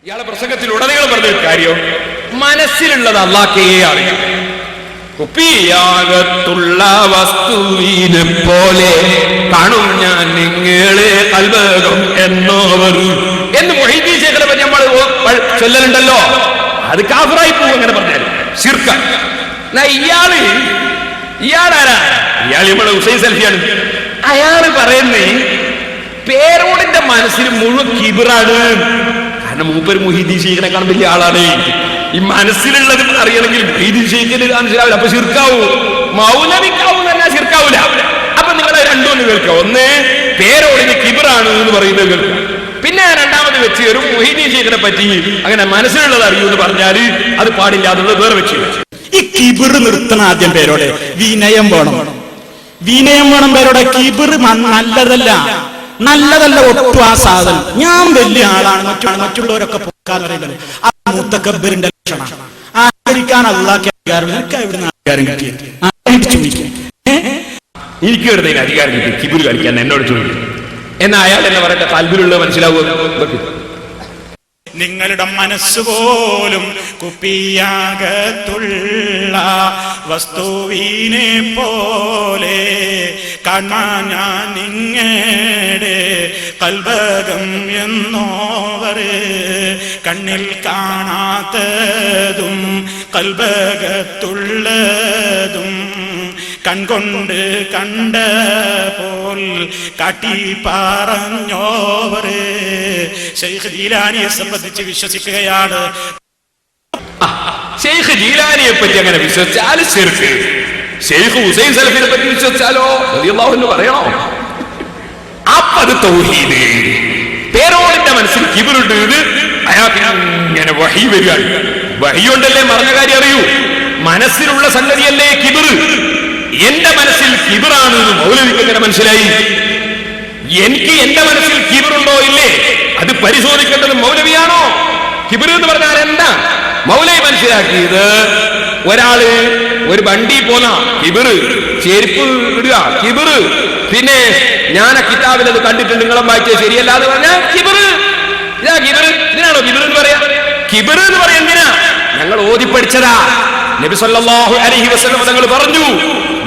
ഇയാളെ പ്രസംഗത്തിൽ ഉടനീളം പറഞ്ഞൊരു കാര്യം, മനസ്സിലുള്ളത് അല്ലാഹ്ക്കേ അറിയാം. കുപ്പിയാകത്തുള്ള വസ്തുവിനെ പോലെ കാണും ഞാൻ നിങ്ങളെ കൽബകം എന്നോവർ എന്ന് മുഹീദ്ദീൻ ശൈഖിനെ പറ്റി നമ്മൾ ചൊല്ലലുണ്ടല്ലോ. അത് കാഫിറായി പോകും അങ്ങനെ പറഞ്ഞാൽ, ശിർക്ക. ഇയാളാരാ? ഇയാൾ നമ്മുടെ ഹുസൈൻ സൽഫിയാണ്. അയാള് പറയുന്നേ പേരോടിന്റെ മനസ്സിൽ മുഴുവൻ കിബിറാണ്. കാരണം മൂപ്പര് മുഹീദ്ദീൻ ശൈഖിനെ കാണാൻ വലിയ ആളാണ്. ഈ മനസ്സിലുള്ളത് അറിയണമെങ്കിൽ മുഹീദ്ദീൻ ശൈഖിന് മനസ്സിലാവില്ല, അപ്പൊ ശിർക്കാവൂ. മൗലവിക്കാവൂ തന്നെ ശിർക്കാവൂല. അപ്പൊ നിങ്ങളെ രണ്ടൊന്ന് കേൾക്കാം. ഒന്ന്, പേരോടിന് കിബിറാണ് എന്ന് പറയുന്നത് കേൾക്കാം. പിന്നെ രണ്ടാമത് വെച്ച് ഒരു മുഹീദ്ദീൻ ശൈഖിനെ പറ്റി അങ്ങനെ മനസ്സിലുള്ളത് അറിയൂ എന്ന് പറഞ്ഞാൽ അത് പാടില്ല, അതുള്ളത് വേറെ വെച്ച്. ഈ കിബിർ നിർത്തണം. ആദ്യം പേരോടെ വിനയം വേണം. വിനയം വേണം പേരോടെ. കിബിർ നല്ലതല്ല ഒട്ടും ആ സാധനം. ഞാൻ വലിയ ആളാണ്, മറ്റുള്ളവരൊക്കെ പോകാന്ന് പറയുന്നത് അത് മുത്തക്കബ്ബിറിന്റെ ലക്ഷണമാണ്. ആദരിക്കാൻ അല്ലാഹ്ക്ക് അധികാരം. എനിക്ക് എവിടുന്ന് അധികാരം കിട്ടിയത്? എനിക്ക് വെറുതെ അധികാരം കിട്ടി കിബിർ കളിക്കാൻ എന്നോട് ചോദിക്കും എന്നാ അയാൾ എന്നെ പറയട്ടെ, കൽബിലുള്ള മനസ്സിലാവുക. നിങ്ങളുടെ മനസ്സുപോലും കുപ്പിയാകത്തുള്ള വസ്തുവിനെ പോലെ കാണാൻ ഞാൻ നിങ്ങളുടെ കൽബകം എന്നോവർ. കണ്ണിൽ കാണാത്തതും കൽബകത്തുള്ളതും കൺകൊണ്ട് കണ്ട പോൽ കാട്ടി പറഞ്ഞോവർ. ശൈഖ് ജീലാനിയെ സംബന്ധിച്ച് വിശ്വസിക്കുകയാണ്. ശൈഖ് ജീലാനിയെ പറ്റി അങ്ങനെ വിശ്വസിച്ചാൽ ശിർക്ക്. ശൈഖ് ഹുസൈൻ സലഫിനെ പറ്റി വിശ്വസിച്ചാലോ റളിയല്ലാഹു അൻഹു പറയണോ? അപ്പൊ അത് തൗഹീദ്. പേരോടിന്റെ മനസ്സിൽ കിബിറുണ്ട്. ഇത് അയാൾക്ക് ഇങ്ങനെ വഹി വരികയാണ്. വഹി കൊണ്ടല്ലേ മറഞ്ഞ കാര്യം അറിയൂ. മനസ്സിലുള്ള സംഗതിയല്ലേ കിബിർ. എന്റെ മനസ്സിൽ കിബിറാണ് മൗലവിക്ക് എങ്ങനെ മനസ്സിലായി? എനിക്ക് എന്റെ മനസ്സിൽ കിബിറുണ്ടോ ഇല്ലേ അത് പരിശോധിക്കേണ്ടത് മൗലവിയാണോ? കിബിർ എന്ന് പറഞ്ഞാൽ എന്താ? മൗലവി മനസ്സിലാക്കിയത് ഒരാള് ഒരു വണ്ടി പോന്ന കിബിർ, ചെരുപ്പ് ഇടുക കിബിർ, പിന്നെ ഞാൻ ആ കിതാബിൽ അത് കണ്ടിട്ടുണ്ട്, നിങ്ങളും വായിച്ചത് ശരിയല്ല എന്ന് പറഞ്ഞാൽ കിബിർ. ഇതാ കിബിർ. ഇതിനാണോ കിബിർ എന്ന് പറയാ? കിബിർ എന്ന് പറയാ എന്തിനാ? ഞങ്ങൾ ഓതി പഠിച്ചതാ. നബി സല്ലല്ലാഹു അലൈഹി വസല്ലം തങ്ങൾ പറഞ്ഞു,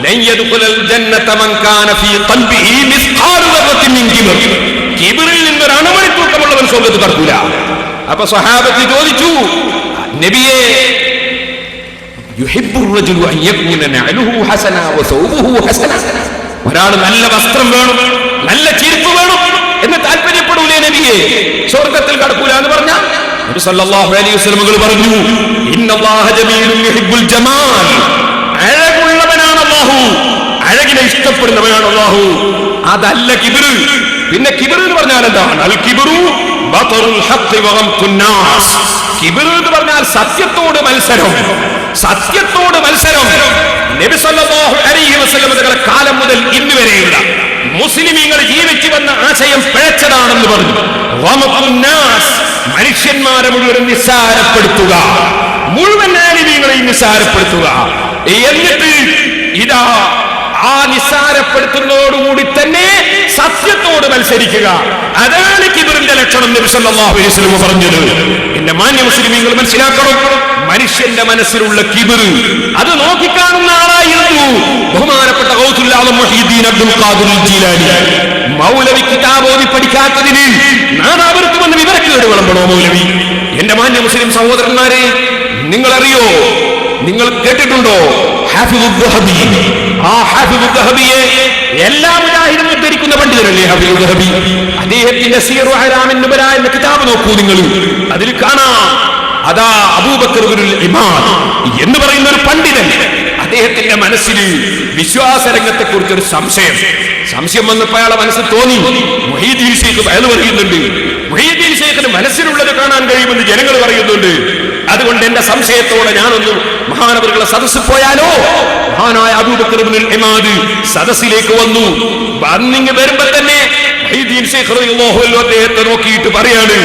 ലൻ യദ്ഖുലൽ ജന്നത മൻ കാന ഫീ ഖൽബിഹി മിസ്ഖാലു ദർറത്തിൻ മിൻ കിബർ. കിബറിൽ നിന്ന് ഒരു അണുമണി തൂക്കമുള്ളവൻ സ്വർഗ്ഗത്തിൽ കടക്കൂല. അപ്പൊ സ്വഹാബത്ത് ചോദിച്ചു, നബിയേ, യുഹിബ്ബു റജുലു അൻ യകൂന നഅലുഹു ഹസന വ സൗബുഹു ഹസന. ഒരാൾ നല്ല വസ്ത്രം വേണം, നല്ല ചെരുപ്പ് വേണം എന്ന് താല്പര്യപ്പെടൂലേ നബിയേ? സ്വർഗ്ഗത്തിൽ കടക്കൂല എന്ന് പറഞ്ഞാൽ നബി സല്ലല്ലാഹു അലൈഹി വസല്ലം പറഞ്ഞു, ഇന്നല്ലാഹ ജമീലുൻ യുഹിബ്ബുൽ ജമാൽ. അഴകുള്ളവനാണ് അല്ലാഹു, അഴകിനെ ഇഷ്ടപ്പെടുന്നവനാണ് അല്ലാഹു. അതല്ല കിബ്ർ. പിന്നെ കിബ്ർ എന്ന് പറഞ്ഞാൽ എന്താണ്? അൽ കിബ്റു ബതറുൽ ഹഖ് വ ഗംതുൻ നാസ്. കിബ്ർ എന്ന് പറഞ്ഞാൽ സത്യത്തോട് മത്സരം. സത്യത്തോട് മത്സരം. നബി സല്ലല്ലാഹു അലൈഹി വസല്ലം തങ്ങളുടെ കാലം മുതൽ ഇന്ന് വരെയുള്ള മുസ്ലിമീങ്ങൾ ജീവിച്ചു വന്ന ആശയം പിഴച്ചതാണെന്ന് പറഞ്ഞു. മനുഷ്യന്മാരെ മുഴുവൻ നിസ്സാരപ്പെടുത്തുക, മുഴുവൻ ആലിമീങ്ങളെയും നിസ്സാരപ്പെടുത്തുക. എന്നിട്ട് ഇതാ ആ നിസ്സാരപ്പെടുത്തുന്നതോടുകൂടി തന്നെ സത്യത്തോട് മത്സരിക്കുക. അതാണ് കിബറിന്റെ ലക്ഷണം നബി സല്ലല്ലാഹു അലൈഹി വസല്ലം പറഞ്ഞത്. എന്റെ മാന്യ മുസ്ലിമീങ്ങൾ മനസ്സിലാക്കണം, മനുഷ്യന്റെ മനസ്സിലുള്ള കിബർ അത് നോക്കിക്കാണുന്ന ആളായിരുന്നു ബഹുമാനപ്പെട്ട ഗൗസുൽ ആലം മുഹീദ്ദീൻ അബ്ദുൽ ഖാദിർ ജീലാനി. മൗലവി കിതാബ് ഓതി പഠിക്കാത്തതിന് നാദാവർക്ക് വന്ന് വിവരക്കേട് വിളമ്പണോ മൗലവി? എന്റെ മാന്യ മുസ്ലിം സഹോദരന്മാരെ, നിങ്ങൾ അറിയോ, നിങ്ങൾ കേട്ടിട്ടുണ്ടോ ഹാഫിദുൽ ദഹബി? ആ ഹാഫിദുൽ ദഹബിയെ എല്ലാ മുജാഹിദും ഉദ്ധരിക്കുന്ന പണ്ഡിതരല്ലേ ഹാഫിദുൽ ദഹബി. അദ്ദേഹത്തിന്റെ സീറു അഅ്ലാമിൻ നുബല എന്ന കിതാബ് നോക്കൂ നിങ്ങൾ. അതിൽ കാണാം അതാ അബൂബക്കർ ഇബ്നുൽ ഇമാദ് എന്ന് പറയുന്ന ഒരു പണ്ഡിതൻ, അദ്ദേഹത്തിന്റെ മനസ്സിൽ വിശ്വാസ രംഗത്തെ കുറിച്ചൊരു സംശയം വന്നപ്പോൾ അയാളെ മനസ്സിൽ തോന്നി, മുഹീദ്ദീൻ ശൈഖ് അയാൾ പറയുന്നുണ്ട്, മുഹീദ്ദീൻ ശൈഖിന് മനസ്സിലുള്ളത് കാണാൻ കഴിയുമെന്ന് ജനങ്ങൾ പറയുന്നുണ്ട്. അതുകൊണ്ട് എന്റെ സംശയത്തോടെ ഞാനൊന്ന് മഹാനവറുകളുടെ സദസ്സിൽ പോയാലോ? മഹാനായ അബൂബക്കർ ഇബ്നുൽ ഇമാദ് സദസ്സിലേക്ക് വന്നു. വന്നിങ്ങ് വരുമ്പോ തന്നെ മുഹീദ്ദീൻ ശൈഖ് റളിയല്ലാഹു അൻഹു അദ്ദേഹത്തെ നോക്കിയിട്ട് പറയാണ്,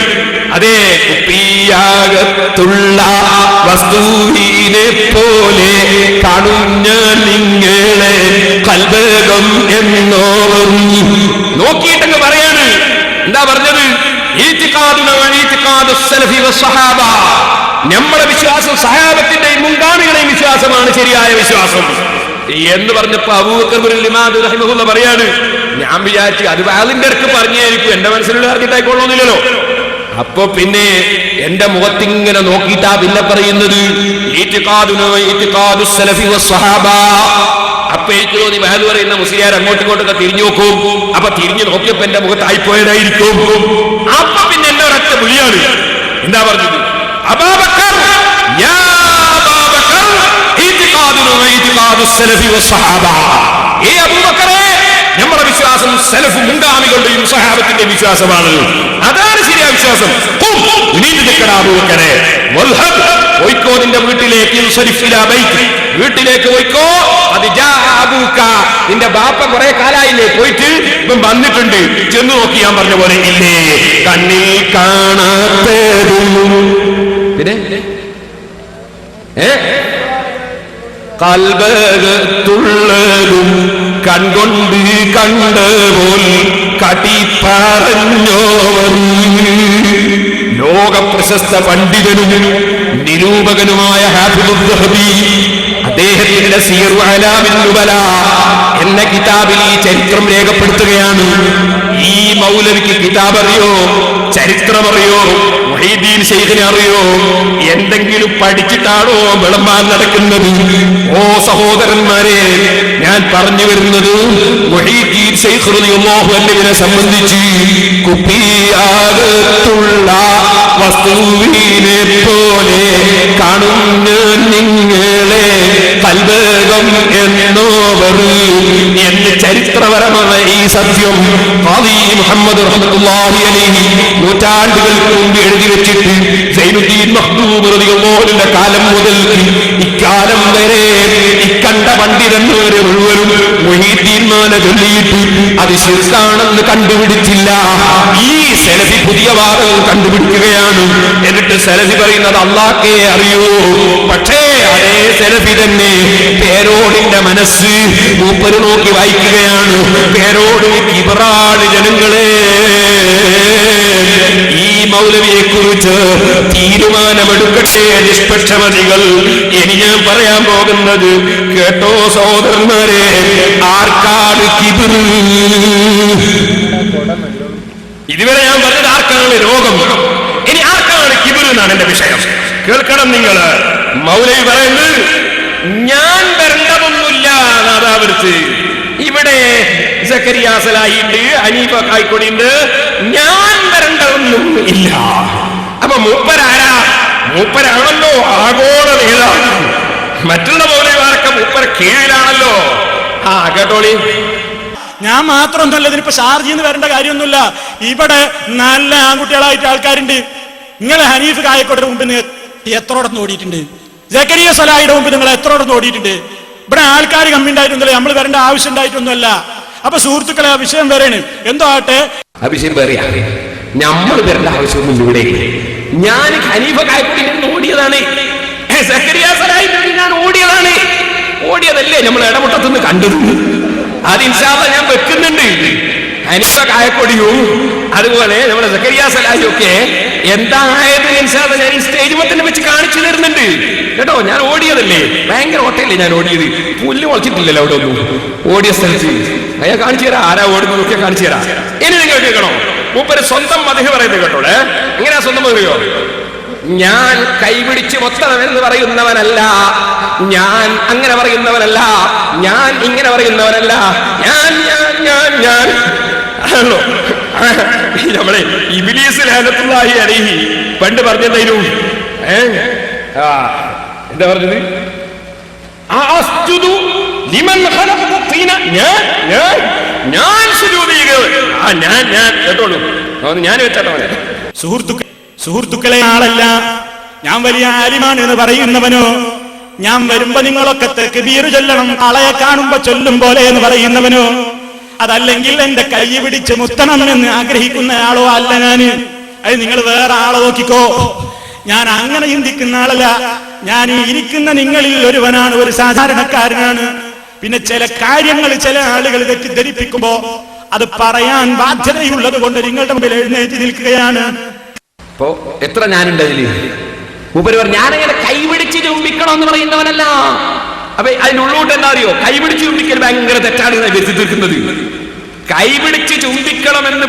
അതേ കുപ്പിയാകത്തുള്ള വസ്തുവിനെ പോലെ കാണും ഞാൻ നിങ്ങളെ കൽബകം എന്നോ. നോക്കിയിട്ടങ്ങ് പറയാണ്, എന്താ പറഞ്ഞത്? ഈതിഖാദുന വ ഈതിഖാദ് ഇഅ്തിഖാദുസ് സലഫി വസ്സഹാബ, നമ്മുടെ വിശ്വാസം സഹാബത്തിന്റെയും മുൻഗാമികളുടെയും വിശ്വാസമാണ് ശരിയായ വിശ്വാസം എന്ന് പറഞ്ഞപ്പോ അബൂബക്കർ ഇബ്നുൽ ഇമാദ് റഹിമഹുല്ലാഹ് പറയാണ്, ഞാൻ വിചാരിച്ചു അത് വാളിന്റെ അടുത്ത് പറഞ്ഞായിരിക്കും, എന്റെ മനസ്സിലുള്ള അറിഞ്ഞിട്ടായിക്കൊള്ളണമെന്നില്ലല്ലോ. അപ്പൊ പിന്നെ എന്റെ മുഖത്തിങ്ങനെ നോക്കിയിട്ടാ പിന്നെ പറയുന്നത് ഇഅ്തിഖാദുസ് സലഫി വസ്സഹാബ. അപ്പൊ എനിക്ക് തോന്നി വാല് പറയുന്ന മുസ്ലിയാർ അങ്ങോട്ടും ഇങ്ങോട്ടൊക്കെ തിരിഞ്ഞു നോക്കും. അപ്പൊ തിരിഞ്ഞു നോക്കിയപ്പോ എന്റെ മുഖത്തായിപ്പോയതായിരിക്കും. അപ്പൊ പിന്നെ എന്നെ ഒരൊറ്റ വിളിയാണ്. എന്താ പറഞ്ഞത്? അബൂബക്കർ, യാ അബൂബക്കർ, ഇഅ്തിഖാദുസ് സലഫി വസ്സഹാബ. ഏ അബൂബക്കറേ, നമ്മുടെ വിശ്വാസം സലഫ് മുൻഗാമികളുടെയും സഹാബത്തിന്റെ വിശ്വാസമാണ്. അതാണ് ശരിയായ വിശ്വാസം. പോയിക്കോ നിന്റെ വീട്ടിലേക്ക്, വീട്ടിലേക്ക് പോയിക്കോ. അത് നിന്റെ ബാപ്പ കുറെ കാലായില്ലേ പോയിട്ട്, ഇപ്പം വന്നിട്ടുണ്ട്, ചെന്ന് നോക്കി ഞാൻ പറഞ്ഞ പോലെ ഇല്ലേ, കണ്ണിൽ കാണാത്തതും പിന്നെ കൽബകത്തുള്ളതും കൺകൊണ്ട് കണ്ടപോൽ കടി പറഞ്ഞോവർ. ലോക പ്രശസ്ത പണ്ഡിതനും നിരൂപകനുമായ ഹാഫിദുൽ ദഹബി അദ്ദേഹത്തിന്റെ സിയറു അലാമിൻ നുബല എന്ന കിതാബിൽ ഈ ചരിത്രം രേഖപ്പെടുത്തുകയാണ്. ഈ മൗലവിക്ക് കിതാബ് അറിയോ, ചരിത്രം അറിയോ, മുഹീദ്ദീൻ ശൈഖിനെ അറിയോ? എന്തെങ്കിലും പഠിച്ചിട്ടാണോ വിളമ്പാൻ നടക്കുന്നത്? ഓ സഹോദരന്മാരെ, ഞാൻ പറഞ്ഞു വരുന്നത് മുഹീദ്ദീൻ ശൈഖ് റളിയല്ലാഹു അൻഹുവിനെ സംബന്ധിച്ച് കുപ്പിയാകത്തുള്ള വസ്തുവിനെ പോലെ കാണുന്ന നിങ്ങളെ കൽബകം എന്നോവർ എന്ന് ചരിത്രപരമായ ഈ സത്യം ഖാദി മുഹമ്മദ് റഹ്മത്തുള്ളാഹി അലൈഹി നൂറ്റാണ്ടുകൾക്ക് മുമ്പ് എഴുതി വെച്ചിട്ട് സൈനുദ്ദീൻ മഖ്ദൂം റളിയല്ലാഹു അൻഹുവിന്റെ കാലം മുതൽ ഇക്കാലം വരെ ഇക്കണ്ട പണ്ഡിതന്മാരെ മുഴുവനും മുഹീദ്ദീൻമാനെ ചൊല്ലിയിട്ട് അത് ശിർക്കാണെന്ന് കണ്ടുപിടിച്ചില്ല. ഈ സലഫി പുതിയ വാദം കണ്ടുപിടിക്കുകയാണ്. എന്നിട്ട് സലഫി പറയുന്നത് അല്ലാഹ്ക്കേ അറിയൂ. പക്ഷേ അതേ സലഫി തന്നെ പേരോടിന്റെ മനസ്സ് മൂപ്പര് നോക്കി വായിക്കുകയാണ്. പേരോട് കിബറാണ് ജനങ്ങളെ. ഈ മൗലവിയെ കുറിച്ച് തീരുമാനമെടുക്കട്ടെ നിഷ്പക്ഷമതികൾ. ഇനി ഞാൻ പറയാൻ പോകുന്നത് കേട്ടോ സഹോദരന്മാരെ, ആർക്കാണ് കിബിർ? ഇതുവരെ ഞാൻ പറഞ്ഞത് ആർക്കാണ് രോഗം, ഇനി ആർക്കാണ് കിബിർ എന്നാണ് എന്റെ വിഷയം. കേൾക്കണം നിങ്ങൾ. മൗലവി പറയുന്നത് ഞാൻ വരേണ്ടതൊന്നുമില്ല നാദാവൃത്ത്. ഇവിടെ സക്കരിയ സലാഹിയുണ്ട്, ഹനീഫ കായ്ക്കൊടിയുണ്ട്, ഞാൻ വരേണ്ടതൊന്നും ഇല്ല. അപ്പൊ മൂപ്പരാരാ? മൂപ്പരാണല്ലോ ആഗോള നേതാവ്. മറ്റുള്ള മൗലവിമാരൊക്കെ മൂപ്പര കീഴിലാണല്ലോ. ആ കേട്ടോളി. ഞാൻ മാത്രമൊന്നുമല്ല ഇതിനിപ്പോ ഷാർജിന്ന് വരേണ്ട കാര്യമൊന്നുമില്ല. ഇവിടെ നല്ല ആൺകുട്ടികളായിട്ട് ആൾക്കാരുണ്ട്. നിങ്ങൾ ഹനീഫ് കായക്കോട്ടെ മുമ്പ് എത്രോടൊന്ന് ഓടിയിട്ടുണ്ട്? സക്കരിയ സലാഹിയുടെ മുമ്പ് നിങ്ങൾ എത്രോടൊന്ന് ഓടിയിട്ടുണ്ട്? ഇവിടെ ആൾക്കാർ കമ്മി ഉണ്ടായിട്ടൊന്നുമില്ല, നമ്മൾ വരേണ്ട ആവശ്യം ഉണ്ടായിട്ടൊന്നുമല്ല. അപ്പൊ സുഹൃത്തുക്കളെ, ആ വിഷയം വേറെയാണ്. എന്തോ ആട്ടെ, ആ വിഷയം വേറെയാ. നമ്മൾ വരേണ്ട ആവശ്യമൊന്നും ഇവിടെ. ഞാൻ ഹനീഫ കായക്കൊടി ഓടിയതാണ്, സക്കരിയ സലാഹിന്റെ ഞാൻ ഓടിയതാണ്. ഓടിയതല്ലേ നമ്മൾ ഇടമുട്ടത്തുനിന്ന് കണ്ടത്. അത് ഇൻഷാ അല്ലാഹ് ഞാൻ വെക്കുന്നുണ്ട്. ഹനീഫ കായക്കൊടിയും അതുപോലെ നമ്മുടെ സക്കരിയ സലാഹിയും ഒക്കെ എന്തായത് ഇൻഷാ അല്ലാഹ് ഞാൻ ഈ സ്റ്റേജ് തന്നെ വെച്ച് കാണിച്ചു തരുന്നുണ്ട് കേട്ടോ. ഞാൻ ഓടിയതല്ലേ, ഭയങ്കര ഓട്ടയല്ലേ ഞാൻ ഓടിയത്. പുല്ല് മുളച്ചിട്ടില്ലല്ലോ അവിടെ ഒന്നും. ഓടിയ സ്ഥലത്ത് അയാൾ കാണിച്ചു തരാം, ആരാ ഓടുന്നതൊക്കെ കാണിച്ചു തരാം. ഇനി നിങ്ങൾ കേൾക്കണോ? മൂപ്പര് സ്വന്തം മദ്ഹ് പറയുന്നത് കേട്ടോളെ. എങ്ങനെയാ സ്വന്തം അറിയോ? ഞാൻ കൈപിടിച്ച് മൊത്തമെന്ന് പറയുന്നവനല്ല, ഞാൻ അങ്ങനെ പറയുന്നവനല്ല, ഞാൻ ഇങ്ങനെ പറയുന്നവനല്ല, ഞാൻ ഞാൻ ഞാൻ ഞാൻ ആണല്ലോ. നമ്മളെ ഇബ്ലീസ് ലഅനത്തുല്ലാഹി അലൈഹി പണ്ട് പറഞ്ഞെന്തായിരുന്നു? എന്താ പറഞ്ഞത്? അസ്ജുദു ലിമൻ ഖലഖത തീന. ഞാൻ സുജൂദ് ചെയ്യുക. ഞാൻ കേട്ടോളൂ, ഞാൻ വെച്ചാട്ടോ. സുഹൃത്തുക്കളെ, ആളല്ല ഞാൻ വലിയ ആലിമാണ് എന്ന് പറയുന്നവനോ, ഞാൻ വരുമ്പോ നിങ്ങളൊക്കെ തക്ബീർ ചൊല്ലണം ആളെ കാണുമ്പോ ചൊല്ലും പോലെ എന്ന് പറയുന്നവനോ, അതല്ലെങ്കിൽ എന്റെ കൈ പിടിച്ച് മുത്തണം എന്ന് ആഗ്രഹിക്കുന്ന ആളോ അല്ല ഞാന്. അത് നിങ്ങൾ വേറെ ആളെ നോക്കിക്കോ. ഞാൻ അങ്ങനെ ചിന്തിക്കുന്ന ആളല്ല. ഞാൻ ഈ ഇരിക്കുന്ന നിങ്ങളിൽ ഒരുവനാണ്, ഒരു സാധാരണക്കാരനാണ്. പിന്നെ ചില കാര്യങ്ങൾ ചില ആളുകൾ തെറ്റിദ്ധരിപ്പിക്കുമ്പോ അത് പറയാൻ ബാധ്യതയുള്ളത് കൊണ്ട് നിങ്ങളുടെ മുമ്പിൽ എഴുന്നേറ്റ് നിൽക്കുകയാണ്. അപ്പോ എത്ര ഞാനുണ്ട് അതില്? മൂപ്പര് പറഞ്ഞു ഞാനങ്ങനെ കൈപിടിച്ച് ചുംബിക്കണം എന്ന് പറയുന്നവനല്ല. അപ്പൊ അതിനുള്ളോട്ട് എന്താ അറിയോ? കൈപിടിച്ച് ചുംബിക്കൽ ഭയങ്കര തെറ്റാണ് വരുത്തി തീർക്കുന്നത്. കൈപിടിച്ച് ചുംബിക്കണമെന്ന്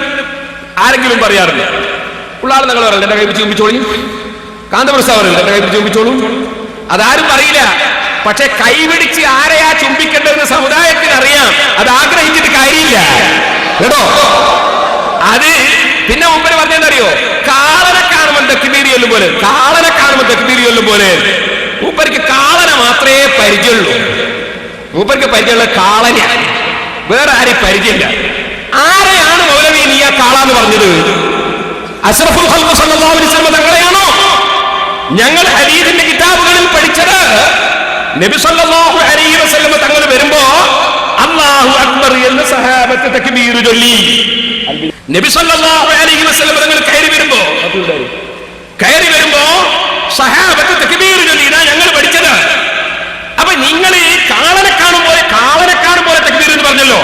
ആരെങ്കിലും പറയാറില്ല. ഉള്ളാൾ നിങ്ങൾ പറയില്ല എന്റെ കൈപിടിച്ച് ചുംബിച്ചോളൂ, കാന്തപ്രസാദ് പറയില്ല എന്റെ കൈപിടിച്ച് ചുംബിച്ചോളൂ, അതാരും പറയില്ല. പക്ഷെ കൈപിടിച്ച് ആരെയാ ചുംബിക്കേണ്ടതെന്ന് സമുദായത്തിന് അറിയാം. അത് ആഗ്രഹിച്ചിട്ട് കാര്യമില്ല കേട്ടോ. അത് പിന്നെ മുമ്പ് പറഞ്ഞെന്തറിയോ? കാളനെ കാണുമ്പോൾ തെക്കുബീർ ചൊല്ലും പോലെ, കാളനെ കാണുമ്പോൾ തെക്കുബീർ ചൊല്ലും പോലെ. മൂപ്പർക്ക് കാളനെ മാത്രമേ പരിചയമുള്ളൂ. മൂപ്പർക്ക് പരിചയമുള്ള കാളനെയാണ്, വേറെ ആരെയും പരിചയമില്ല. ആരെയാണ് മൗലവി നീ ആ കാളാന്ന് പറഞ്ഞത്? അഷ്റഫുൽ ഖൽഖ് സല്ലല്ലാഹു അലൈഹി വസല്ലം തങ്ങളെയാണോ? ഞങ്ങൾ ഹദീസിന്റെ കിതാബുകളിൽ പഠിച്ചത് നബി സല്ലല്ലാഹു അലൈഹി വസല്ലം തങ്ങൾ വരുമ്പോ അല്ലാഹു അക്ബർ എന്ന് സഹാബത്ത് തക്ബീർ ചൊല്ലി. നബി സല്ലല്ലാഹു അലൈഹി വസല്ലം തങ്ങൾ കയറി വരുമ്പോ സഹാബത്ത് തക്ബീർ ചൊല്ലി. ഇതാ ഞങ്ങൾ പഠിച്ചത്. അപ്പൊ നിങ്ങൾ ഈ കാളനെ കാണും പോലെ തക്ബീർ എന്ന് പറഞ്ഞല്ലോ.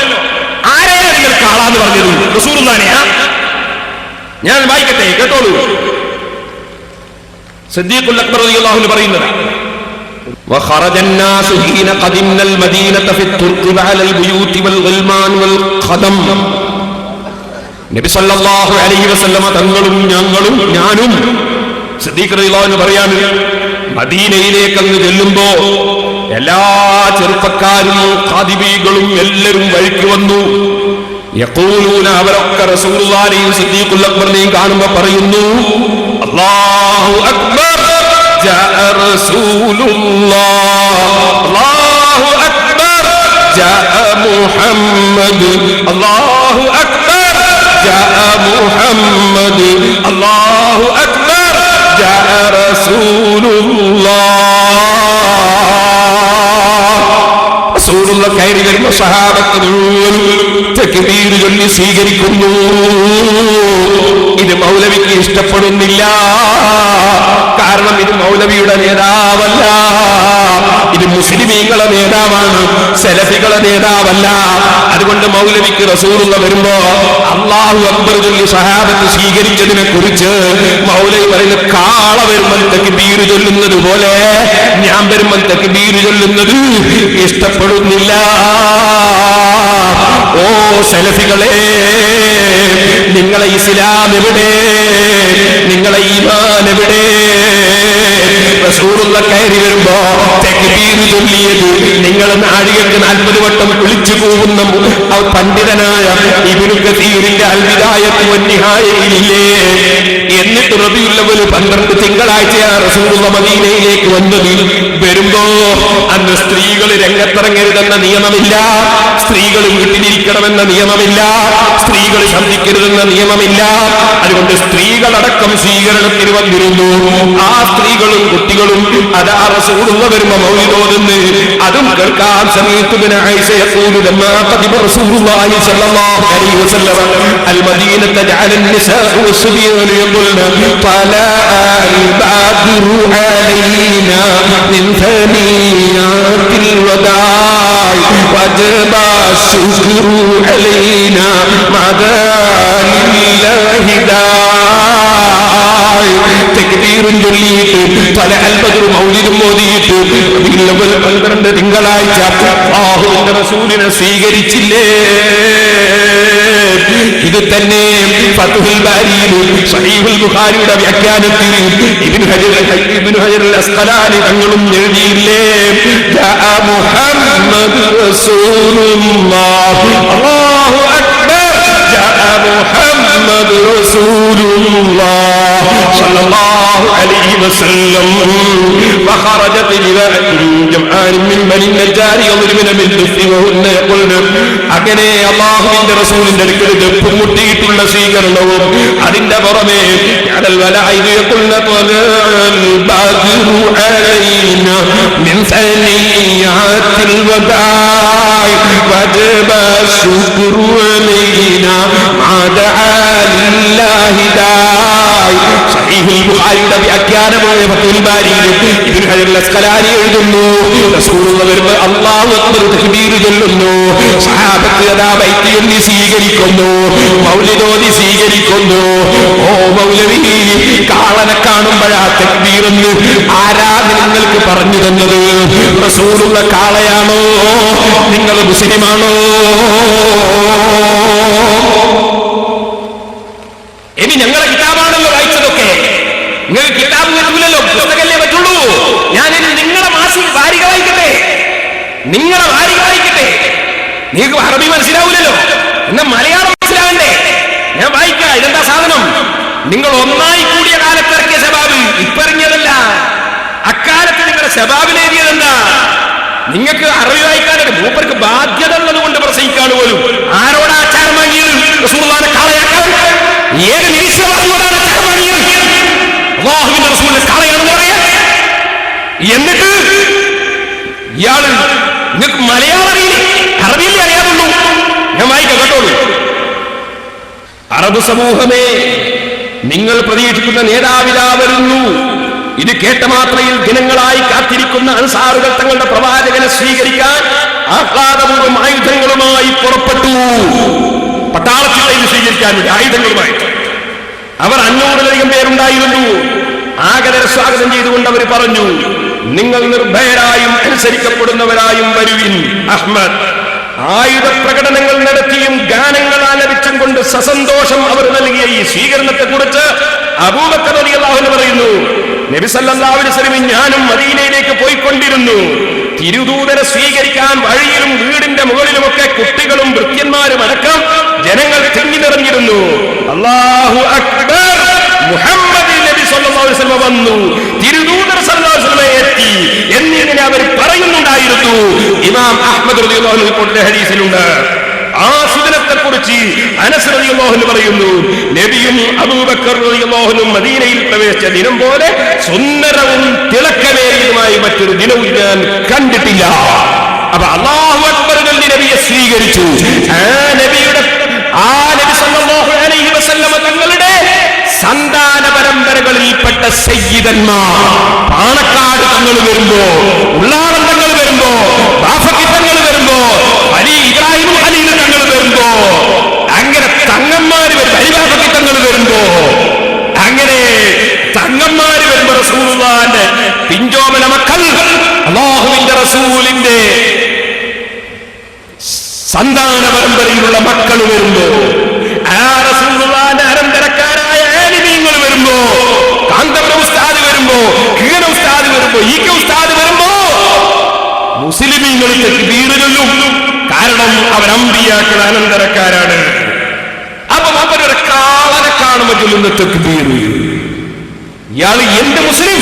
ആരെയാണ് നിങ്ങൾ കാളാന്ന് പറഞ്ഞത്? റസൂലുള്ളാഹിനെയാ? ഞാൻ വായിക്കട്ടെ, കേട്ടോളൂ. സിദ്ദീഖുൽ അക്ബർ റളിയല്ലാഹു അൻഹു പറയുന്നത് وخرج الناس حين قدمنا المدينة في الطرق وعلى البيوت والغلمان والخدم. നബി സല്ലല്ലാഹു അലൈഹി വസല്ലമ തങ്ങളും ഞാനും സിദ്ദീഖ് റളിയല്ലാഹു അൻഹു പറയാണ്, മദീനയിലേക്ക് അങ്ങ് ചെല്ലുമ്പോ എല്ലാ ചെറുപ്പക്കാരും ഖാദിബീകളും എല്ലാവരും വഴിക്ക് വന്നു. യഖൂലൂന, അവരൊക്കെ റസൂലുള്ളാഹിയും സിദ്ദീഖുൽ അക്ബറിനെയും കാണുമ്പോൾ പറയുന്നു, അല്ലാഹു അക്ബർ ജാഅ റസൂലുള്ളാഹ്, അല്ലാഹു അക്ബർ ജാഅ മുഹമ്മദ്, അല്ലാഹു അക്ബർ ജാഅ മുഹമ്മദ്, അല്ലാഹു അക്ബർ ജാഅ റസൂലുള്ളാഹ്. റസൂലുള്ള കയറി വരുമ്പോൾ സഹാബത്ത് തക്ബീർ ചൊല്ലി സ്വീകരിക്കുന്നു. ഇത് മൗലവിക്ക് ഇഷ്ടപ്പെടുന്നില്ല. കാരണം ഇത് മൗലവിയുടെ നേതാവല്ല, ഇത് മുസ്ലിമീങ്ങളെ നേതാവാണ്, സലഫികളെ നേതാവല്ല. അതുകൊണ്ട് മൗലവിക്ക് റസൂലുള്ള വരുമ്പോ അല്ലാഹു അക്ബർ ചൊല്ലി സഹാബത്ത് സ്വീകരിച്ചതിനെ കുറിച്ച് മൗലവി പറയുന്നത്, കാള വരുമ്പോൾ തക്ബീർ ചൊല്ലുന്നത് പോലെ ഞാൻ വരുമ്പോൾ തക്ബീർ ചൊല്ലുന്നത് ഇഷ്ടപ്പെടുന്നില്ല. ഓ സലഫികളെ, നിങ്ങളെ ഇസ്ലാം എവിടെ? നിങ്ങളെ ഈമാൻ എവിടെ? റസൂലുള്ള കയറി വരുമ്പോ തക്ബീർ ചൊല്ലിയത് നിങ്ങൾ നാഴികക്ക് 40 വട്ടം വിളിച്ചു പോകുന്ന പണ്ഡിതനായ ഇബ്നു കസീറിന്റെ അൽ ബിദായത്ത് വന്നിഹായയിലില്ലേ? എന്നിട്ട് റബീഉൽ അവ്വൽ 12 തിങ്കളാഴ്ചയാ റസൂലുള്ള മദീനയിലേക്ക് വന്നത്. വരുമ്പോ അന്ന് സ്ത്രീകൾ രംഗത്തിറങ്ങരുതെന്ന നിയമമില്ല, സ്ത്രീകൾ വീട്ടിലിരിക്കണമെന്ന നിയമമില്ല, സ്ത്രീകൾ ശബ്ദിക്കരുതെന്ന നിയമമില്ല. അതുകൊണ്ട് സ്ത്രീകളടക്കം സ്വീകരണത്തിന് വന്നിരുന്നു. ആ സ്ത്രീകളും കുട്ടികളും അതാ റസൂലുള്ള വരുമ്പോ മൗലിദോദുന്നു. അതും കേൾക്കാൻ സമയത്തുബിന് ആയിഷ യഖൂലു ലമ്മാ ഖദിമ റസൂലുള്ളാഹി സ്വല്ലല്ലാഹു അലൈഹി വസല്ലം അൽ മദീനത ജഅല النساء والصبيان يقولن طلع البدر علينا من ثنيات الوداع وجب الشكر علينا مع ذلك തക്ബീറും ചൊല്ലിയിട്ട് പല അൽബദറും മൗലിദും ഓതിയിട്ട് 12 തിങ്കളാഴ്ച അല്ലാഹുവിന്റെ റസൂലിനെ സ്വീകരിച്ചില്ലേ? ഇത് തന്നെ ഫത്ഹുൽ ബാരിയിൽ സഹീഹുൽ ബുഖാരിയുടെ വ്യാഖ്യാനത്തിൽ ഇബ്നു ഹജർ അൽ അസ്ഖലാനി തങ്ങളും എഴുതിയില്ലേ? ജാഅ മുഹമ്മദ് റസൂലുള്ളാഹ്, അല്ലാഹു അക്ബർ ജാഅ മുഹമ്മദ് റസൂലുള്ളാഹ് സല്ലല്ലാഹു അലൈഹി വസല്ലം. فخرجت جمعان من بني النجار يضربن بالدف وهن يقولن. അങ്ങനെ അല്ലാഹുവിന്റെ റസൂലിന്റെ അടുക്കൽ ദഫ് മുട്ടിയിട്ടുള്ള സ്വീകരണവും അതിന്റെ പുറമെ അലൽ വലഇദ യഖുൽന ത്വലൽ ബദ്റു അലൈനാ മിൻ സനിയാത്തിൽ വദാഇ വജബ ശുക്റു അലൈനാ മഅദഅ ലില്ലാഹി ദാഇ. സഹീഹുൽ ബുഖാരിയുടെ വ്യാഖ്യാനമായ ഫത്ഹുൽ ബാരിയിൽ ഇബ്നു ഹജർ അസ്ഖലാനി എഴുതുന്നു, റസൂലുള്ള വരുമ്പോൾ അല്ലാഹു അക്ബർ തക്ബീർ ചൊല്ലുന്നു, സഹാബത്ത് അതാ ബൈത്തിയൊന്നി സ്വീകരിക്കുന്നു, മൗലിദോദി സ്വീകരിക്കുന്നു. ഓ മൗലവി, കാളനെ കാണുമ്പോഴാ തക്ബീറെന്ന് ആരാ നിങ്ങൾക്ക് പറഞ്ഞു തന്നത്? റസൂലുള്ള കാളയാണോ? നിങ്ങൾ മുസ്ലിമാണോ? ഇനി ഞങ്ങളെ കിതാബാണല്ലോ വായിച്ചതൊക്കെ. നിങ്ങൾക്ക് കിതാബ് വരൂലല്ലോ, പുസ്തകല്ലേ പറ്റുള്ളൂ. ഞാനിനി നിങ്ങളെ വാരിക വായിക്കട്ടെ, നിങ്ങളെ വാരിക വായിക്കട്ടെ. നിങ്ങൾക്ക് അറബി മനസ്സിലാവൂലല്ലോ, എന്നാ മലയാളം മനസ്സിലാവണ്ടേ? ഞാൻ വായിക്കാം. ഇതെന്താ സാധനം? നിങ്ങൾ ഒന്നായി കൂടിയ കാലത്ത് ഇറക്കിയ ശബാബ് ഇപ്പൊ ഇറങ്ങിയതല്ല. അക്കാലത്ത് നിങ്ങളുടെ ശബാബിലെഴുതിയതെന്താ? നിങ്ങൾക്ക് അറിവ് വായിക്കാനൊരു മൂപ്പർക്ക് ബാധ്യത ഉള്ളത് കൊണ്ട് പ്രസംഗിക്കാണ് പോലും. ആരോടാ ആചാരം വാങ്ങിയത്? റസൂലുള്ളാഹിനെ കാളയാക്കാൻ ഏത് നിരീശ്വരവാദിയോടാണ് ആചാരം വാങ്ങിയത്? അല്ലാഹുവിന്റെ റസൂലിനെ കാളയാണെന്ന് പറയാൻ. എന്നിട്ട് ഇയാള് നിങ്ങൾക്ക് മലയാളം അറിയില്ലേ? അറബിയിലേ അറിയാതുള്ളൂ. ഞാൻ വായിക്കാം, കേട്ടോളൂ. അറബ് സമൂഹമേ, നിങ്ങൾ പ്രതീക്ഷിക്കുന്ന നേതാവിതാ വരുന്നു. ഇത് കേട്ട മാത്രയിൽ ദിനങ്ങളായി കാത്തിരിക്കുന്ന അൻസാറുകൾ തങ്ങളുടെ പ്രവാചകനെ സ്വീകരിക്കാൻ ആഹ്ലാദപൂർവ്വം ആയുധങ്ങളുമായി പുറപ്പെട്ടു. പട്ടാളത്തിലേക്ക് സ്വീകരിക്കാൻ വേണ്ടി ആയുധങ്ങളുമായി അവർ 500-ലധികം പേരുണ്ടായിരുന്നു. ആഗതരെ സ്വാഗതം ചെയ്തുകൊണ്ട് അവർ പറഞ്ഞു, നിങ്ങൾ നിർഭയരായും അനുസരിക്കപ്പെടുന്നവരായും വരുവിൻ. അഹ്മദ് ആയുധ പ്രകടനങ്ങൾ നടത്തിയും ഗാനങ്ങൾ ആലപിച്ചും കൊണ്ട് സസന്തോഷം അവർ നൽകിയ ഈ സ്വീകരണത്തെ കുറിച്ച് അബൂബക്കർ റളിയല്ലാഹു അൻഹു പറയുന്നു, നബി സല്ലല്ലാഹു അലൈഹി വസല്ലം ഞാനും മദീനയിലേക്ക് പോയിക്കൊണ്ടിരുന്നു. തിരുദൂതരെ സ്വീകരിക്കാൻ വഴിയിലും വീടിന്റെ മുകളിലുമൊക്കെ കുട്ടികളും വൃത്യന്മാരും അടക്കം ജനങ്ങൾ തിങ്ങി നിറഞ്ഞിരുന്നു. അല്ലാഹു അക്ബർ, മുഹമ്മദ് നബി സല്ലല്ലാഹു അലൈഹി വസല്ലം വന്നു, തിരുദൂതർ സല്ലല്ലാഹു അലൈഹി വസല്ലം എത്തി എന്നിങ്ങനെ അവർ പറയുന്നുണ്ടായിരുന്നു. ഇമാം അഹ്മദ് റളിയല്ലാഹു അൻഹു റിപ്പോർട്ടിലെ ഹദീസിലുണ്ട്. ആ സുദിനത്തെ കുറിച്ച് അനസ് റളിയല്ലാഹു അൻഹു പറയുന്നു, നബിയും അബൂബക്കർ റളിയല്ലാഹു അൻഹു മദീനയിൽ പ്രവേശിച്ച ദിനം പോലെ സുന്ദരവും തിളക്കമേറിയതുമായി മറ്റൊരു ദിനവും ഞാൻ കണ്ടിട്ടില്ല. അപ്പൊ അല്ലാഹു അക്ബർ ചൊല്ലി നബിയെ സ്വീകരിച്ചു. ആ നബി സല്ലല്ലാഹു അലൈഹി വസല്ലം തങ്ങളുടെ സന്താന പരമ്പരകളിൽപ്പെട്ട സയ്യിദന്മാർ, പാണക്കാട് തങ്ങൾ വരുമ്പോ, ഉള്ളാളം തങ്ങൾ വരുമ്പോ, ബാഫക്കി തങ്ങൾ വരുമ്പോ, അലി ഇബ്രാഹിം ഖലീൽ തങ്ങൾ വരുമ്പോ, അങ്ങനെ തങ്ങന്മാര് ബാഫക്കി തങ്ങൾ വരുമ്പോ, അങ്ങനെ തങ്ങന്മാര് വരുമ്പോ റസൂലുള്ളാഹിന്റെ പിഞ്ചോമന മക്കൾ, അല്ലാഹുവിന്റെ റസൂലിന്റെ സന്താന പരമ്പരയിലുള്ള മക്കൾ വരുമ്പോ, ആ റസൂലുള്ളാഹിന്റെ അനന്തരക്കാരായ ആലിമീങ്ങൾ വരുമ്പോ, കാന്തപുര ഉസ്താദ് വരുമ്പോ, കീഴ ഉസ്താദ് വരുമ്പോ, ഈ ഉസ്താദ് വരുമ്പോ മുസ്ലിമീങ്ങൾ തക്ബീർ ചൊല്ലും. കാരണം അവർ അമ്പിയാക്കൾ അനന്തരക്കാരാണ്. അപ്പൊ അവരുടെ കാളനെ കാണുമ്പോൾ ചൊല്ലുന്ന തക്ബീർ. ഇയാൾ എന്റെ മുസ്ലിം,